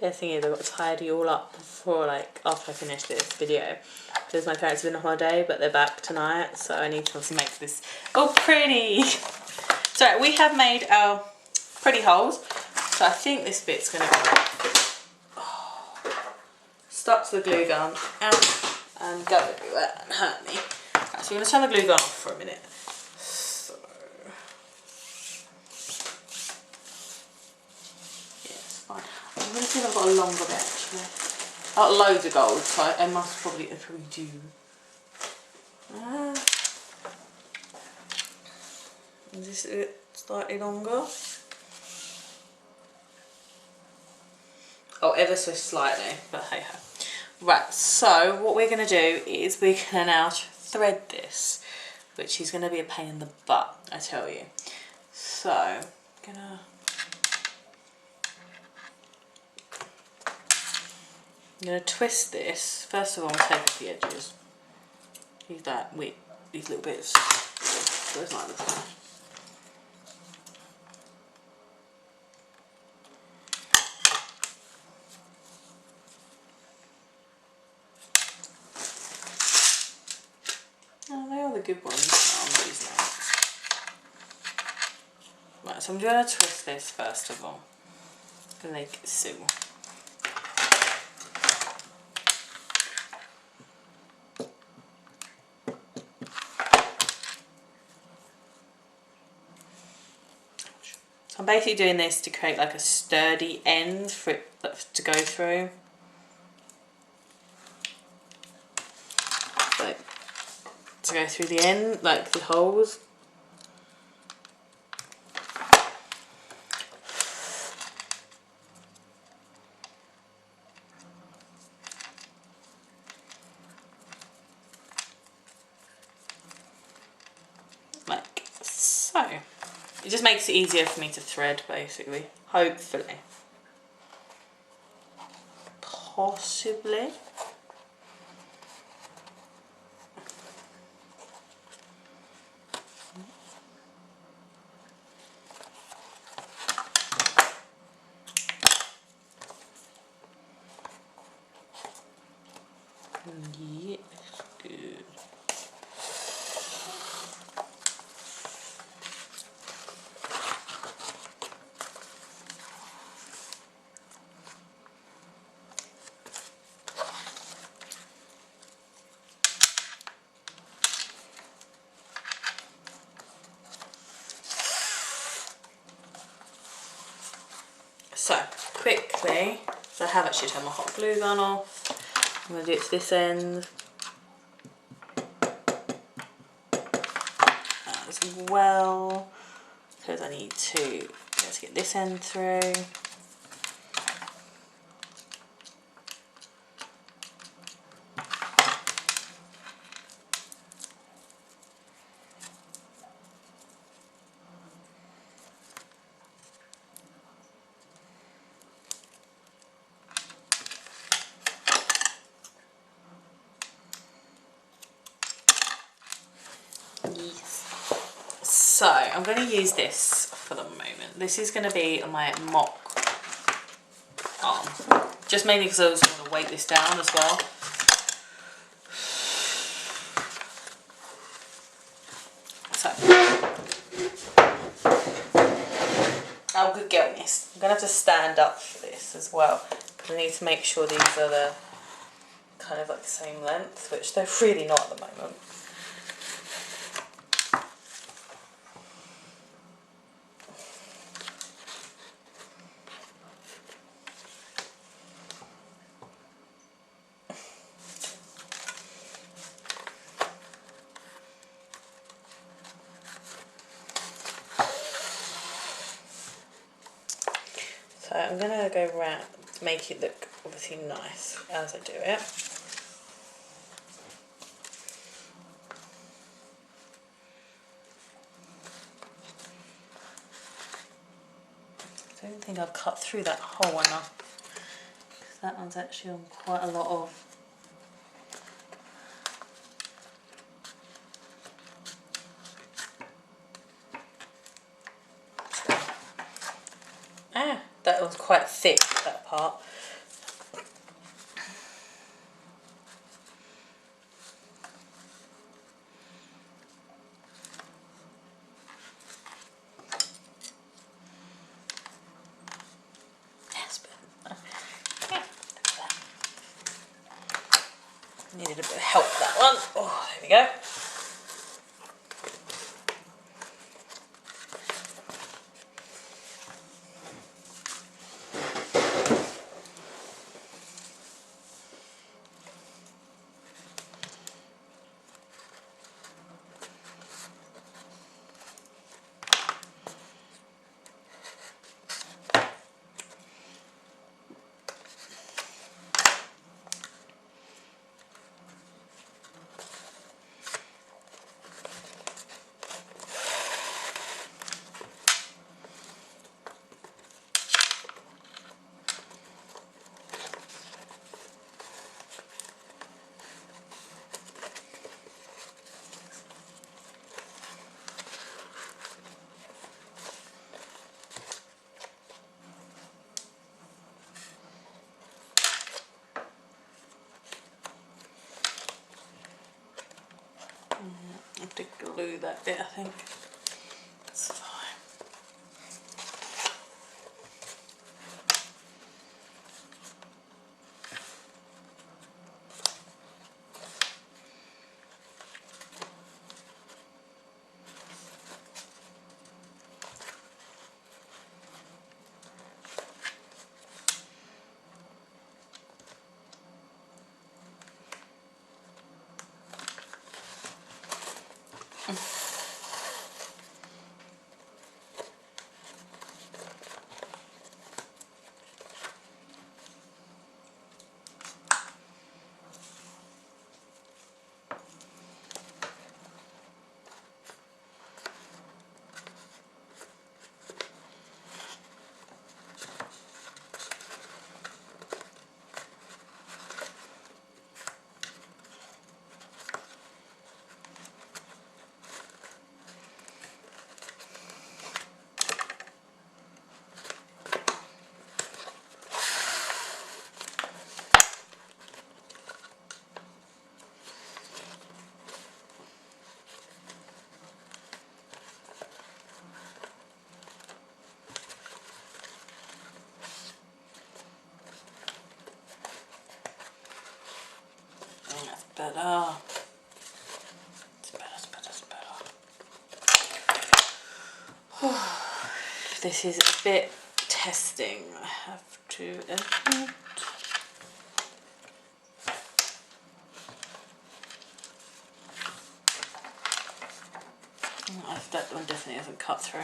Best thing is I've got to tidy all up before, like, after I finish this video, because my parents have been on holiday but they're back tonight, so I need to also make this all pretty. So we have made our pretty holes, so I think this bit's going to stuck to the glue gun out and go everywhere and hurt me. Right, so we're going to turn the glue gun off for a minute. So yeah, it's fine. I'm going to see if I've got a longer bit actually. I've got loads of gold, so I must probably do. Is this a bit slightly longer? Oh, ever so slightly, but hey ho. Right, so what we're going to do is we're going to now thread this, which is going to be a pain in the butt, I tell you. So, I'm going to twist this. First of all, I'm going to take off the edges. These little bits. Goes like this. Oh, they are the good ones. No, I'm using that. Right, so I'm going to twist this first of all, like so. So I'm basically doing this to create like a sturdy end for it to go through. Like, to go through the end, like the holes. Like so. It just makes it easier for me to thread, basically. Hopefully. Possibly. Yeah, good. So, quickly, so I have actually turned my hot glue gun off. I'm going to do it to this end. as well, because I need to get this end through. So I'm going to use this for the moment. This is going to be my mock arm, just mainly because I also want to weight this down as well. So I'm good getting this. I'm going to have to stand up for this as well, because I need to make sure these are the kind of like the same length, which they're really not at the moment. So I'm going to go around to make it look obviously nice as I do it. I don't think I've cut through that hole enough, because that one's actually on quite a lot of that was quite thick, that part. Yes, but yeah, needed a bit of help with that one. Oh, there we go. I have to glue that bit, I think. That's fine. Better. It's better, it's better, it's better. This is a bit testing, I have to admit. That one definitely hasn't cut through.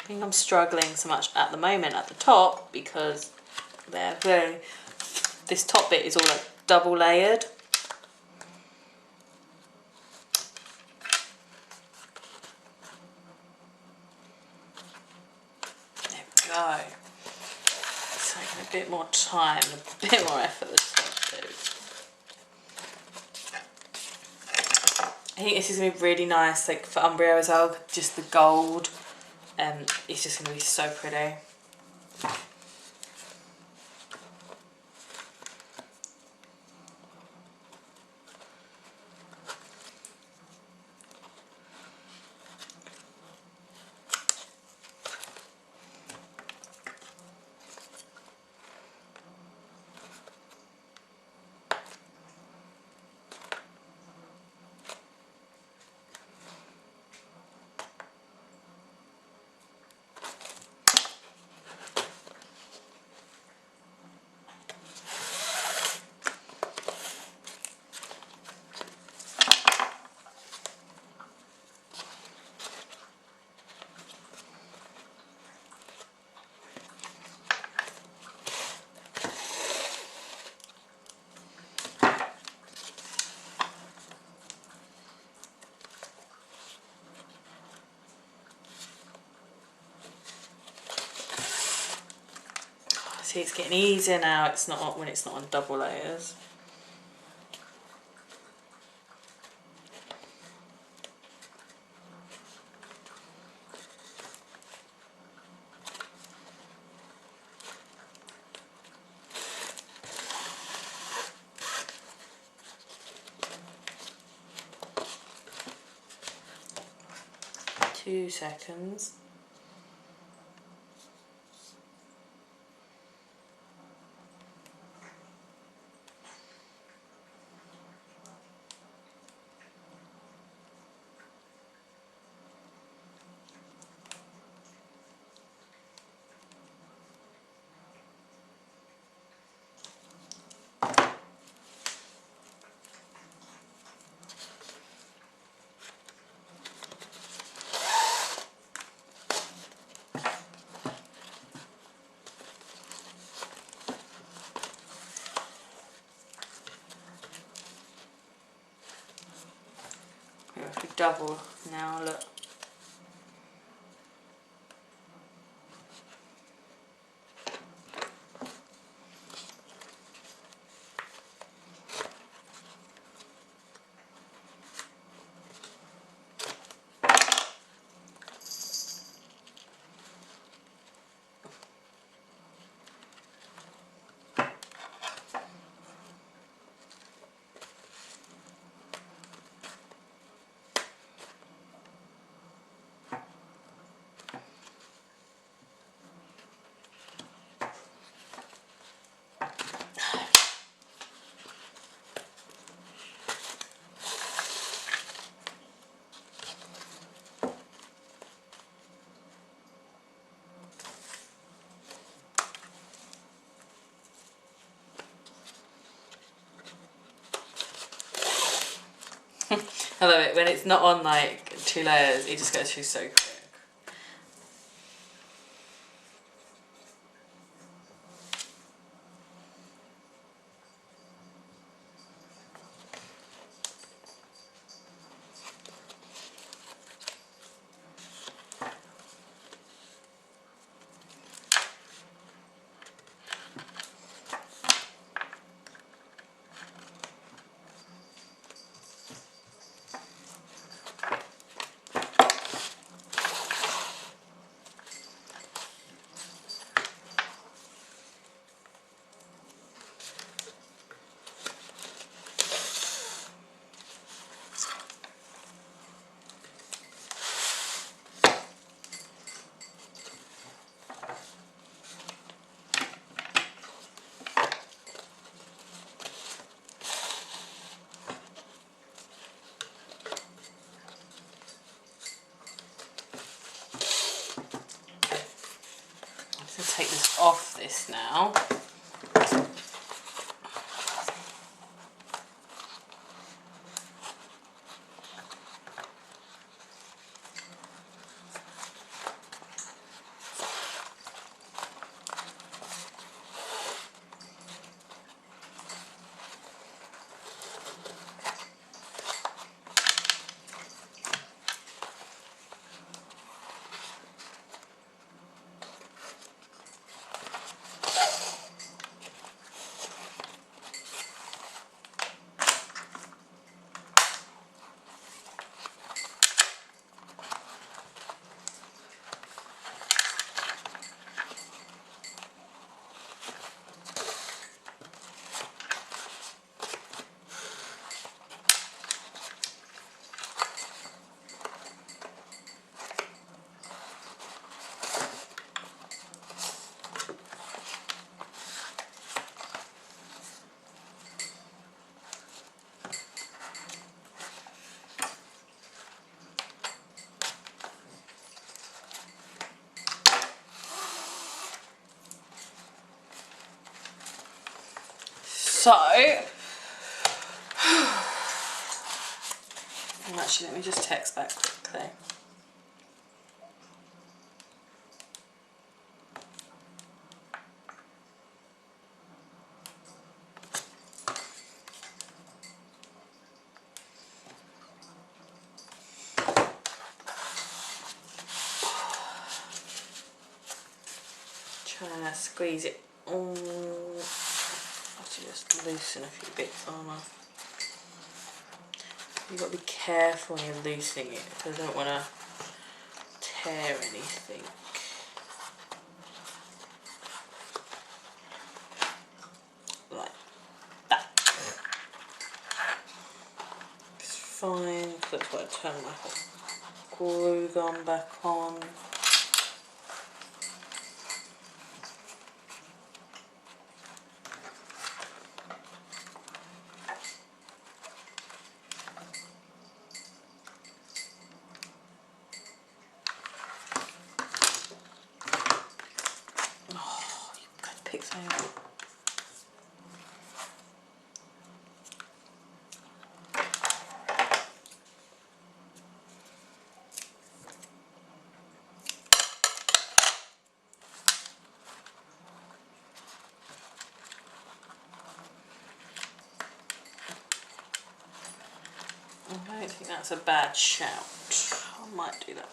I think I'm struggling so much at the moment at the top because this top bit is all like double layered. There we go. It's taking a bit more time, a bit more effort this stuff too. I think this is going to be really nice, like for Umbreon as well, just the gold. It's just going to be so pretty. 'See, it's getting easier now. It's not when it's not on double layers. Two seconds. We have to double now, look. I love it when it's not on like 2 layers, it just goes through so quick. take this off this now. So, actually let me just text back quickly. Trying to squeeze it all. Actually, just loosen a few bits on. You've got to be careful when you're loosening it because I don't want to tear anything. Like that. It's fine, that's why I turn my glue gun back on. Oh, you've got to pick something up. I don't think that's a bad shout. I might do that.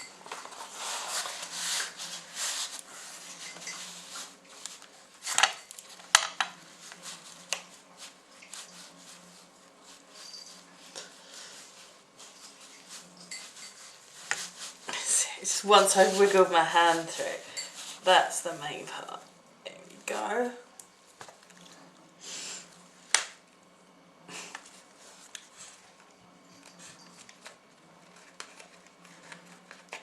It's once I've wiggled my hand through. That's the main part. There we go.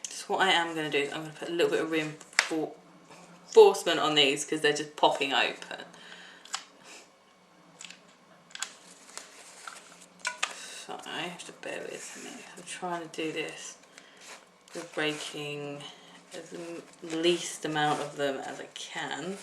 So what I am going to do is I'm going to put a little bit of reinforcement on these because they're just popping open. So I have to bear with me. I'm trying to do this with breaking as least amount of them as I can.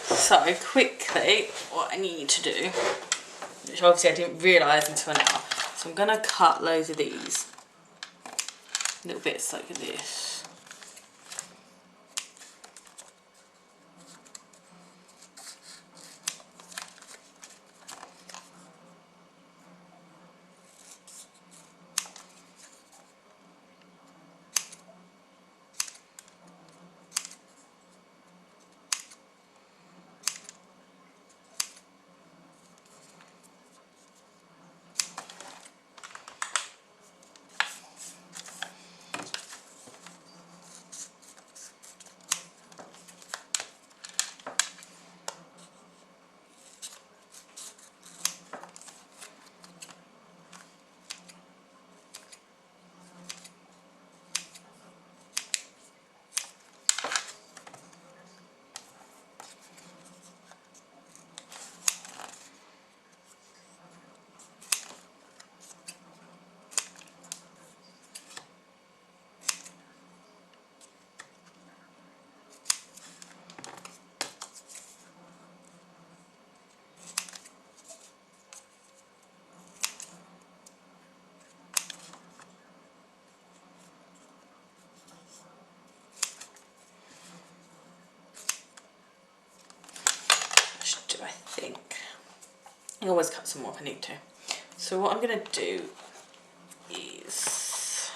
So quickly, what I need to do, which obviously I didn't realise until now, so I'm going to cut loads of these, little bits like this. always cut some more if I need to. So what I'm going to do is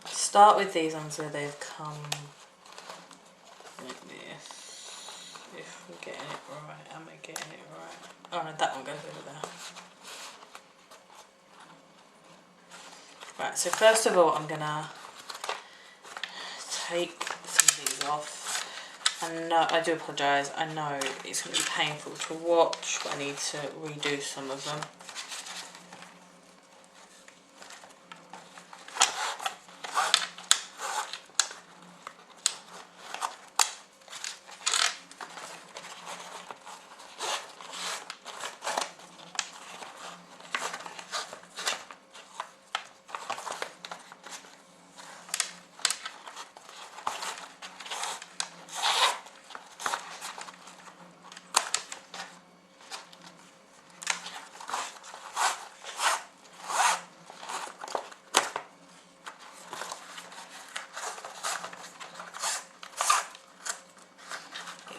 start with these ones where they've come like this. If we're getting it right, am I getting it right? Oh no, that one goes over there. Right, so first of all I'm gonna take some of these off. And no, I do apologise, I know it's going to be painful to watch, but I need to redo some of them.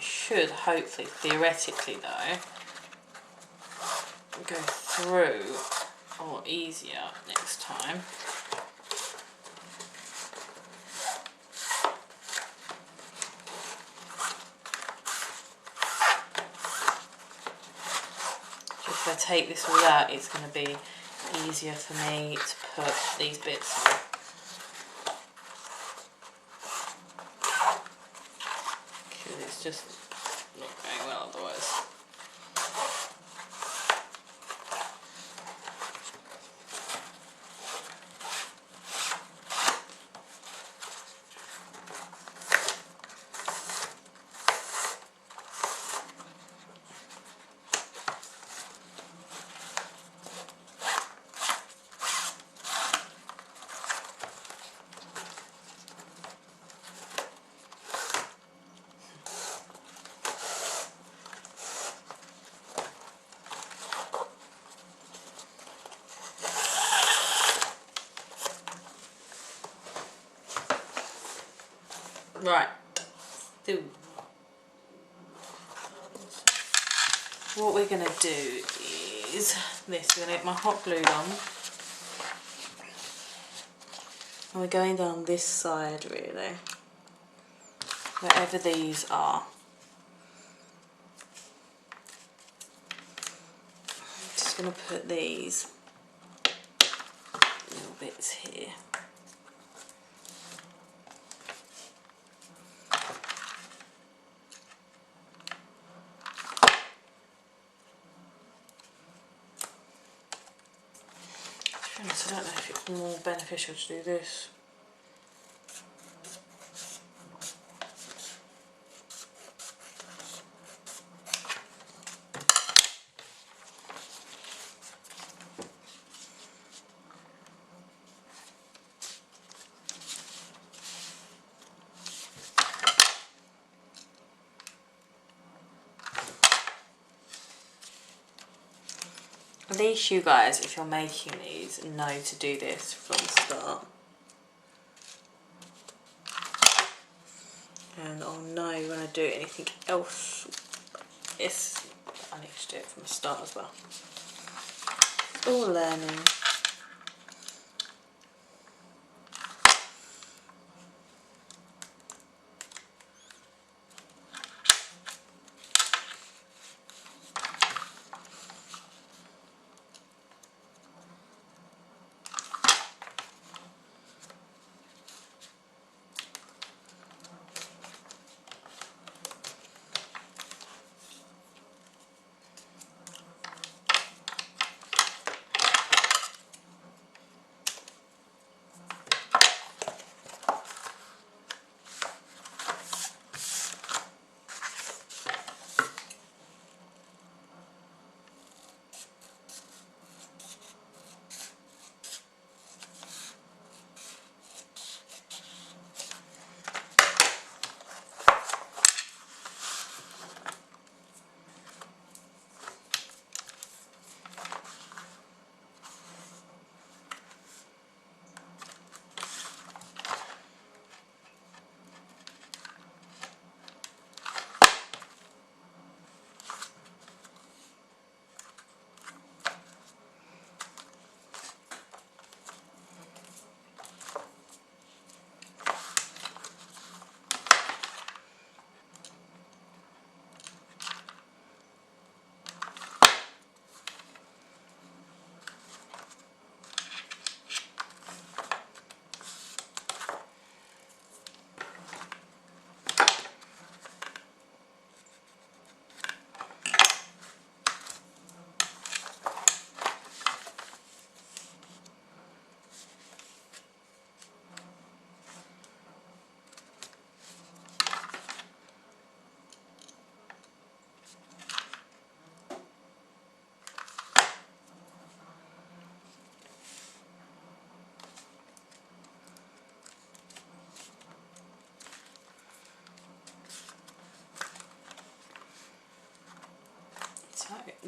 Should hopefully, theoretically though, go through a lot easier next time. If I take this all out, it's going to be easier for me to put these bits on. Because it's just not going well otherwise. Right, so what we're going to do is this, we're going to get my hot glue on, and we're going down this side really, wherever these are. I'm just going to put these little bits here. I don't know if it's more beneficial to do this. At least you guys, if you're making these, know to do this from the start. And I'll know when I do anything else. Yes, I need to do it from the start as well. It's all learning.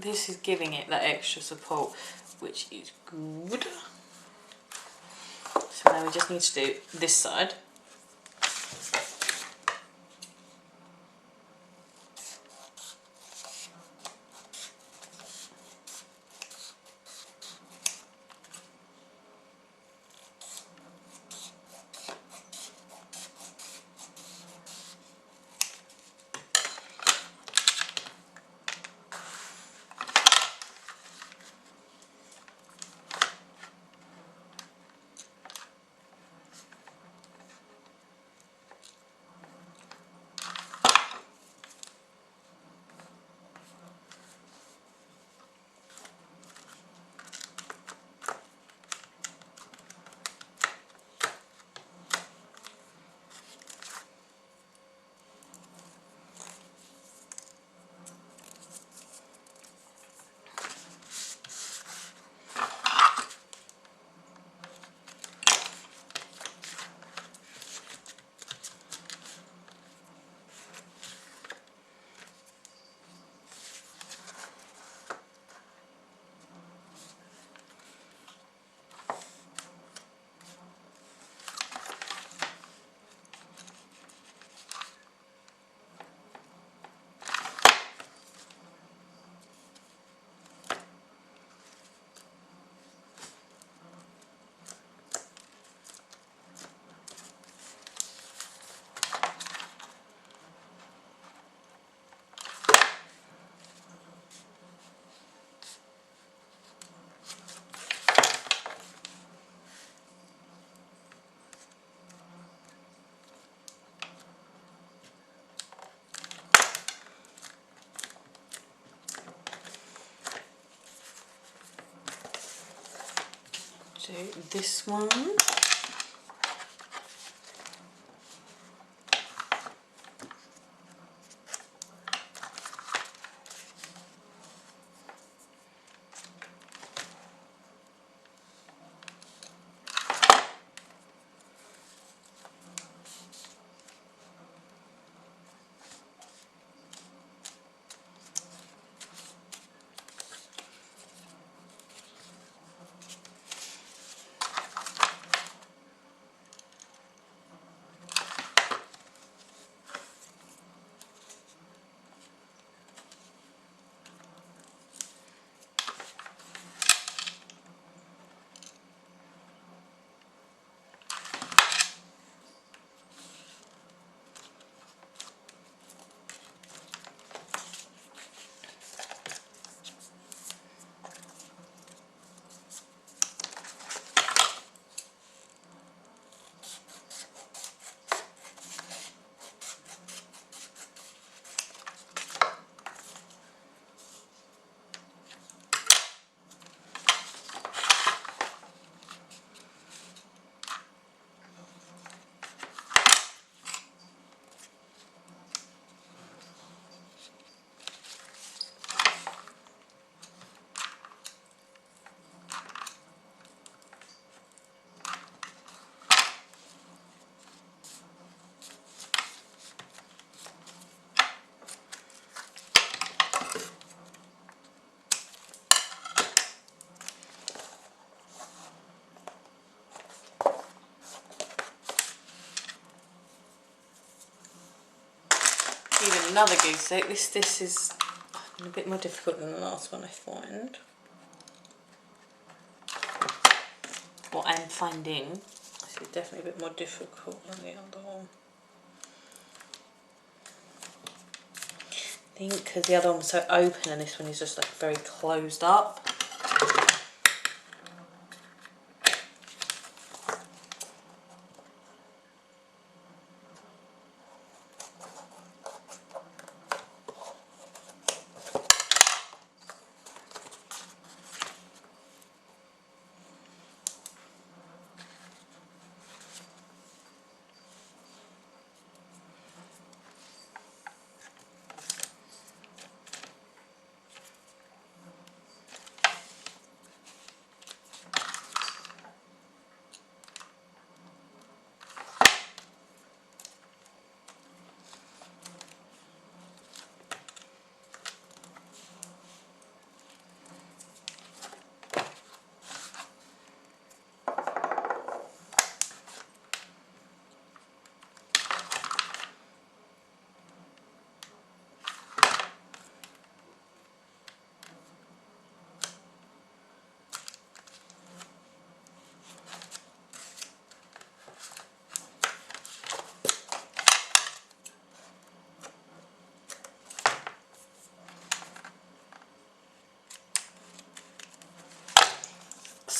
this is giving it that extra support, which is good. So now we just need to do this side. Do this one. Even another goose egg. This is a bit more difficult than the last one, I find. What I'm finding, this is definitely a bit more difficult than the other one. I think because the other one was so open and this one is just like very closed up.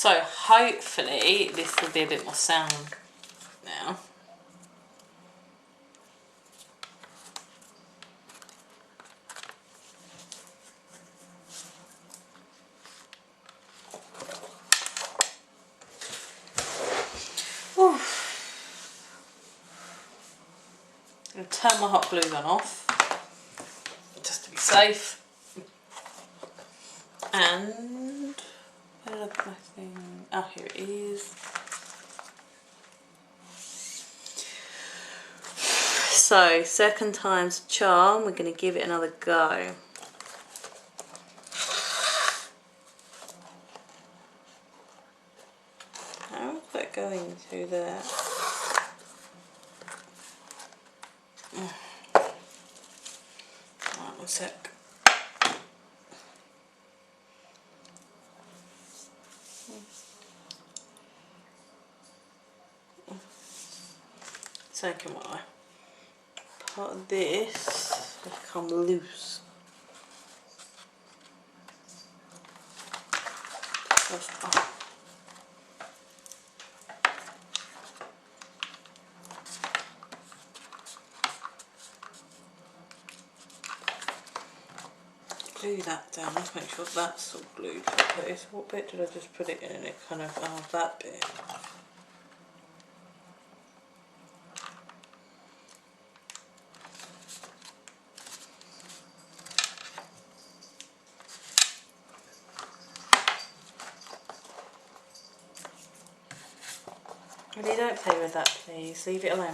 So hopefully this will be a bit more sound now. Whew. I'm going to turn my hot glue gun off, just to be safe. And where did I put my thing? Oh, here it is. So, second time's charm, we're going to give it another go. How is that going through there? Right, one sec. Second one, part of this will become loose. Oh. Glue that down, let's make sure that's all glued properly. So what bit did I just put it in and it kind of, oh, that bit. Really don't play with that, please. Leave it alone.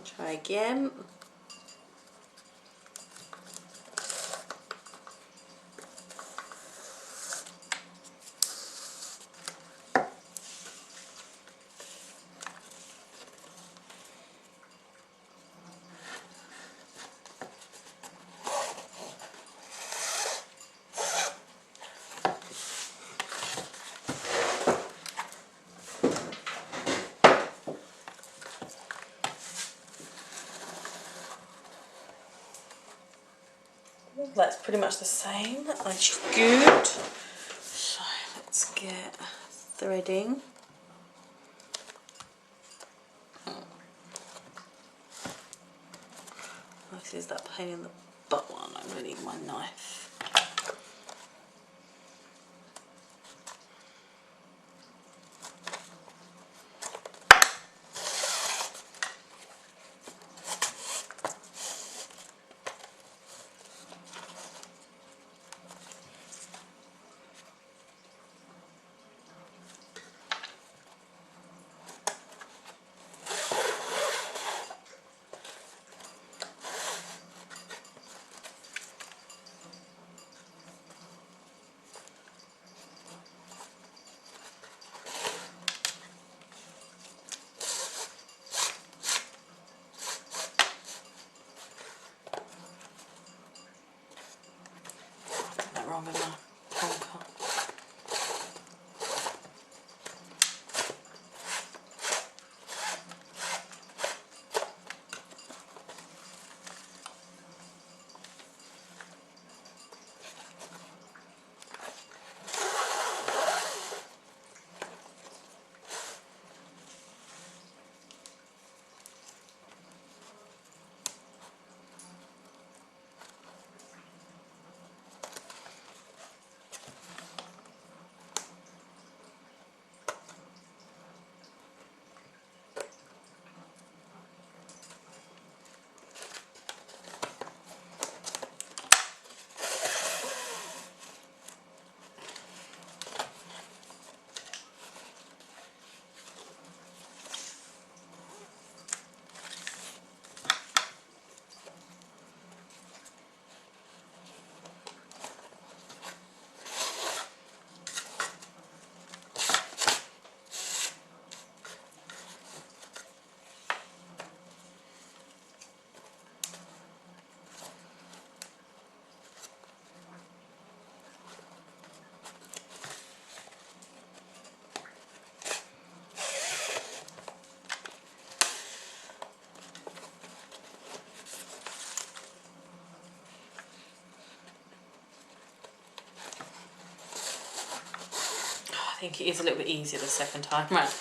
Try again. That's pretty much the same, that's good. So let's get threading. This is that pain in the butt one, I really need my knife. think it is a little bit easier the second time round.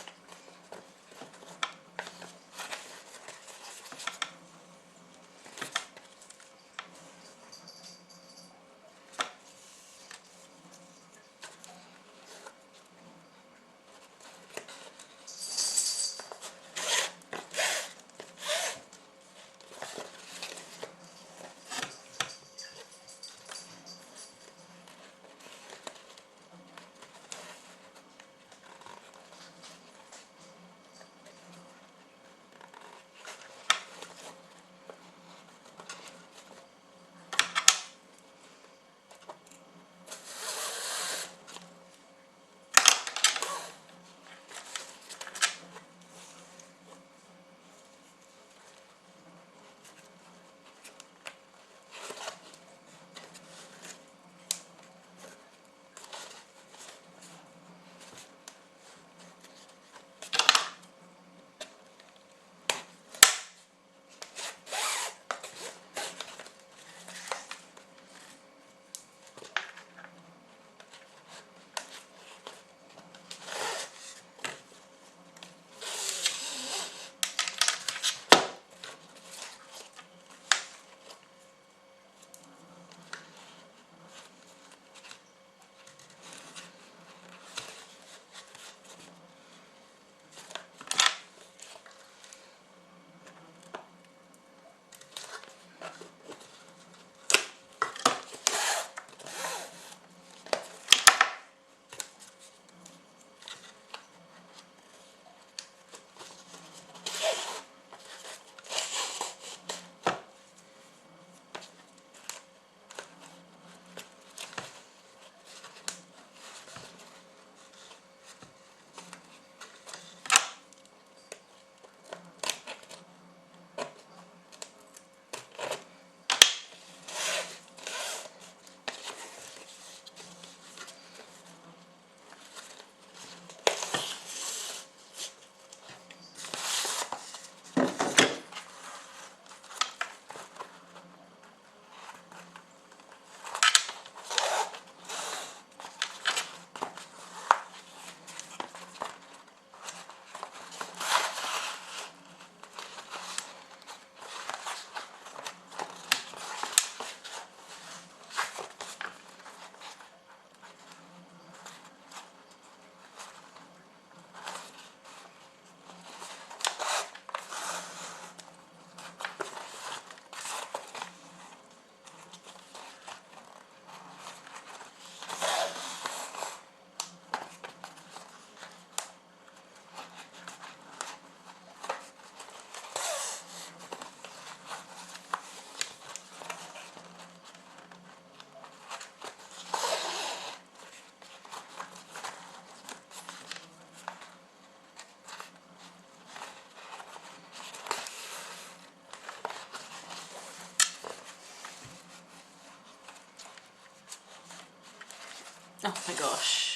Oh my gosh.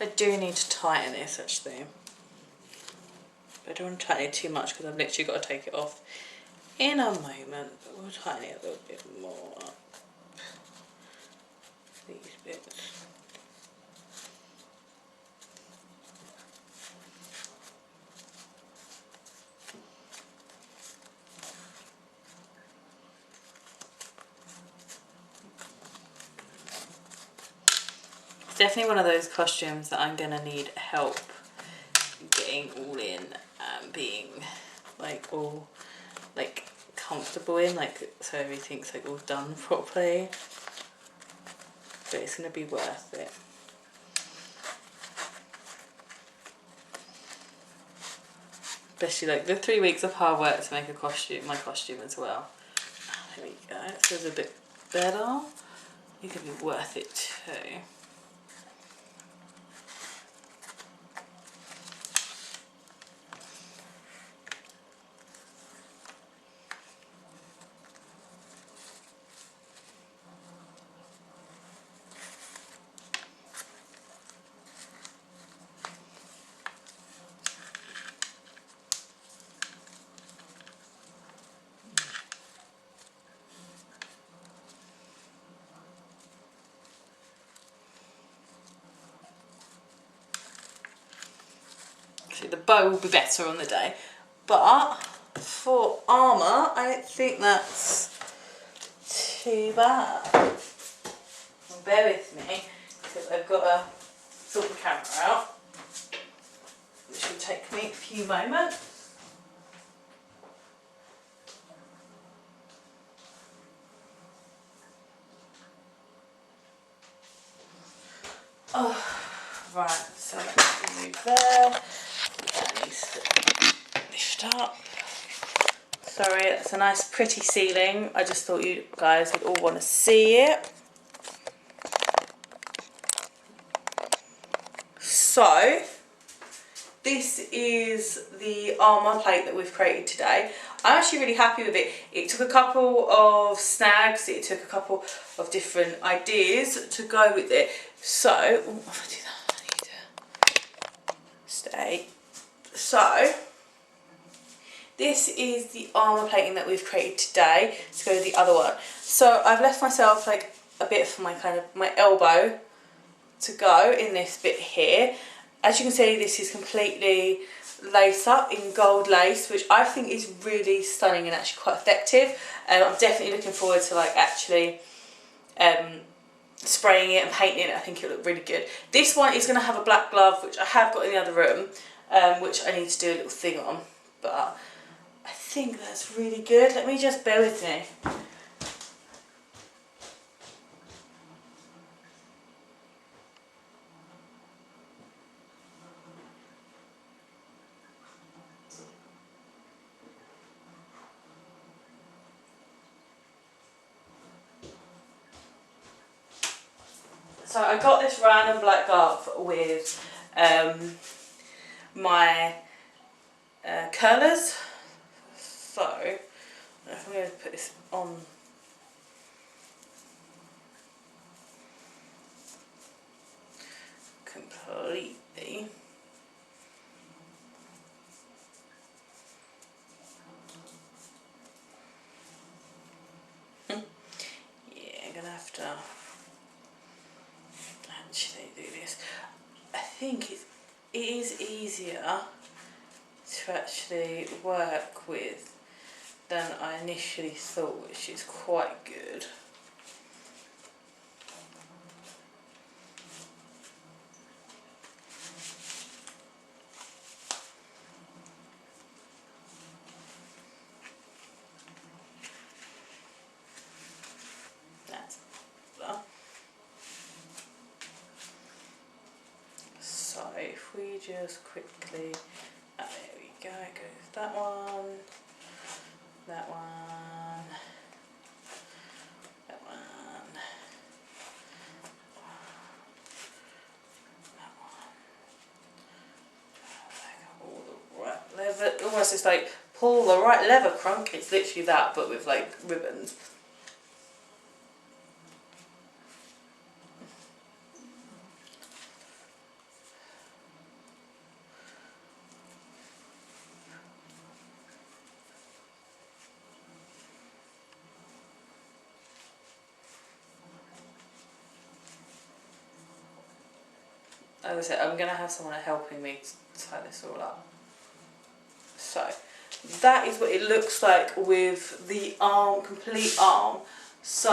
I do need to tighten this actually. I don't want to tighten it too much because I've literally got to take it off in a moment. But we'll tighten it a little bit more up. These bits. It's definitely one of those costumes that I'm gonna need help getting all in and being like all like comfortable in, like so everything's like all done properly. But it's gonna be worth it. Especially like the 3 weeks of hard work to make a costume, my costume as well. There we go, it feels a bit better. It could be worth it too. The bow will be better on the day, but for Armour I don't think that's too bad. Bear with me because I've got to sort the camera out, which will take me a few moments. Oh, right, so let's move there. That needs to lift up. Sorry, it's a nice pretty ceiling. I just thought you guys would all want to see it. So, this is the Armour plate that we've created today. I'm actually really happy with it. It took a couple of snags, it took a couple of different ideas to go with it. So, if I do that, I need to stay. So, this is the Armour plating that we've created today to go with the other one. So I've left myself like a bit for my elbow to go in this bit here. As you can see, this is completely lace up in gold lace, which I think is really stunning and actually quite effective. I'm definitely looking forward to like actually spraying it and painting it. I think it'll look really good. This one is going to have a black glove, which I have got in the other room, which I need to do a little thing on, but I think that's really good. Let me just bear with me. So I got this random black glove with my curlers. So if I'm going to put this on completely. Yeah, I'm going to have to actually do this. I think it is easier to actually work with than I initially thought, which is quite good. That's better. So if we just quickly, there we go, it goes that one, that one, that one, that one. All the right leather, almost it's like pull the right lever, crunk. It's literally that, but with like ribbons. as I said, I'm going to have someone helping me tie this all up. So that is what it looks like with the arm, complete arm. So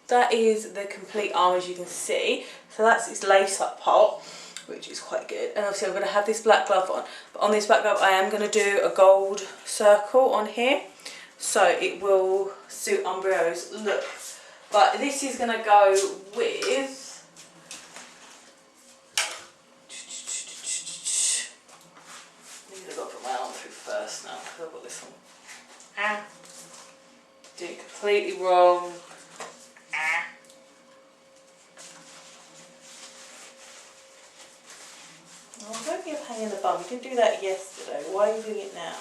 that is the complete arm, as you can see. So that's its lace up part, which is quite good. And obviously I'm going to have this black glove on. But on this black glove I am going to do a gold circle on here, so it will suit Umbreon's look. But this is going to go with... I've got to put my arm through first now, because I've got this one. Doing it completely wrong. Oh, don't be a pain in the bum. You didn't do that yesterday. Why are you doing it now?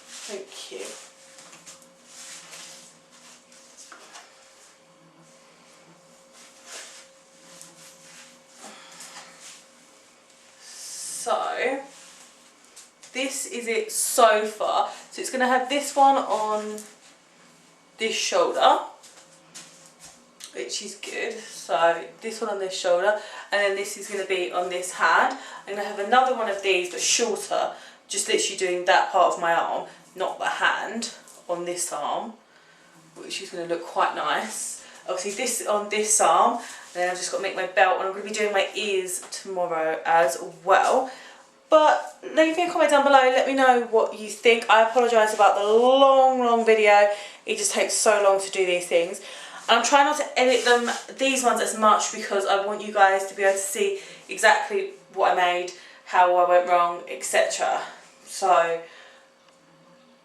Thank you. So this is it so far. So it's going to have this one on this shoulder, which is good. So this one on this shoulder, and then this is going to be on this hand. I'm going to have another one of these but shorter, just literally doing that part of my arm, not the hand, on this arm, which is going to look quite nice. Obviously this on this arm, and then I've just got to make my belt, and I'm going to be doing my ears tomorrow as well. But leave me a comment down below, let me know what you think. I apologise about the long video, it just takes so long to do these things. And I'm trying not to edit them, these ones, as much, because I want you guys to be able to see exactly what I made, how I went wrong, etc. So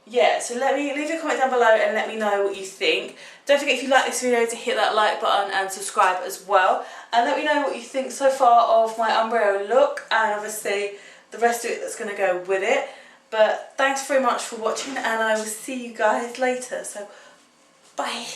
yeah, so leave a comment down below and let me know what you think. Don't forget, if you like this video, to hit that like button and subscribe as well. And let me know what you think so far of my Umbreon look, and obviously the rest of it that's going to go with it. But thanks very much for watching, and I will see you guys later. So bye.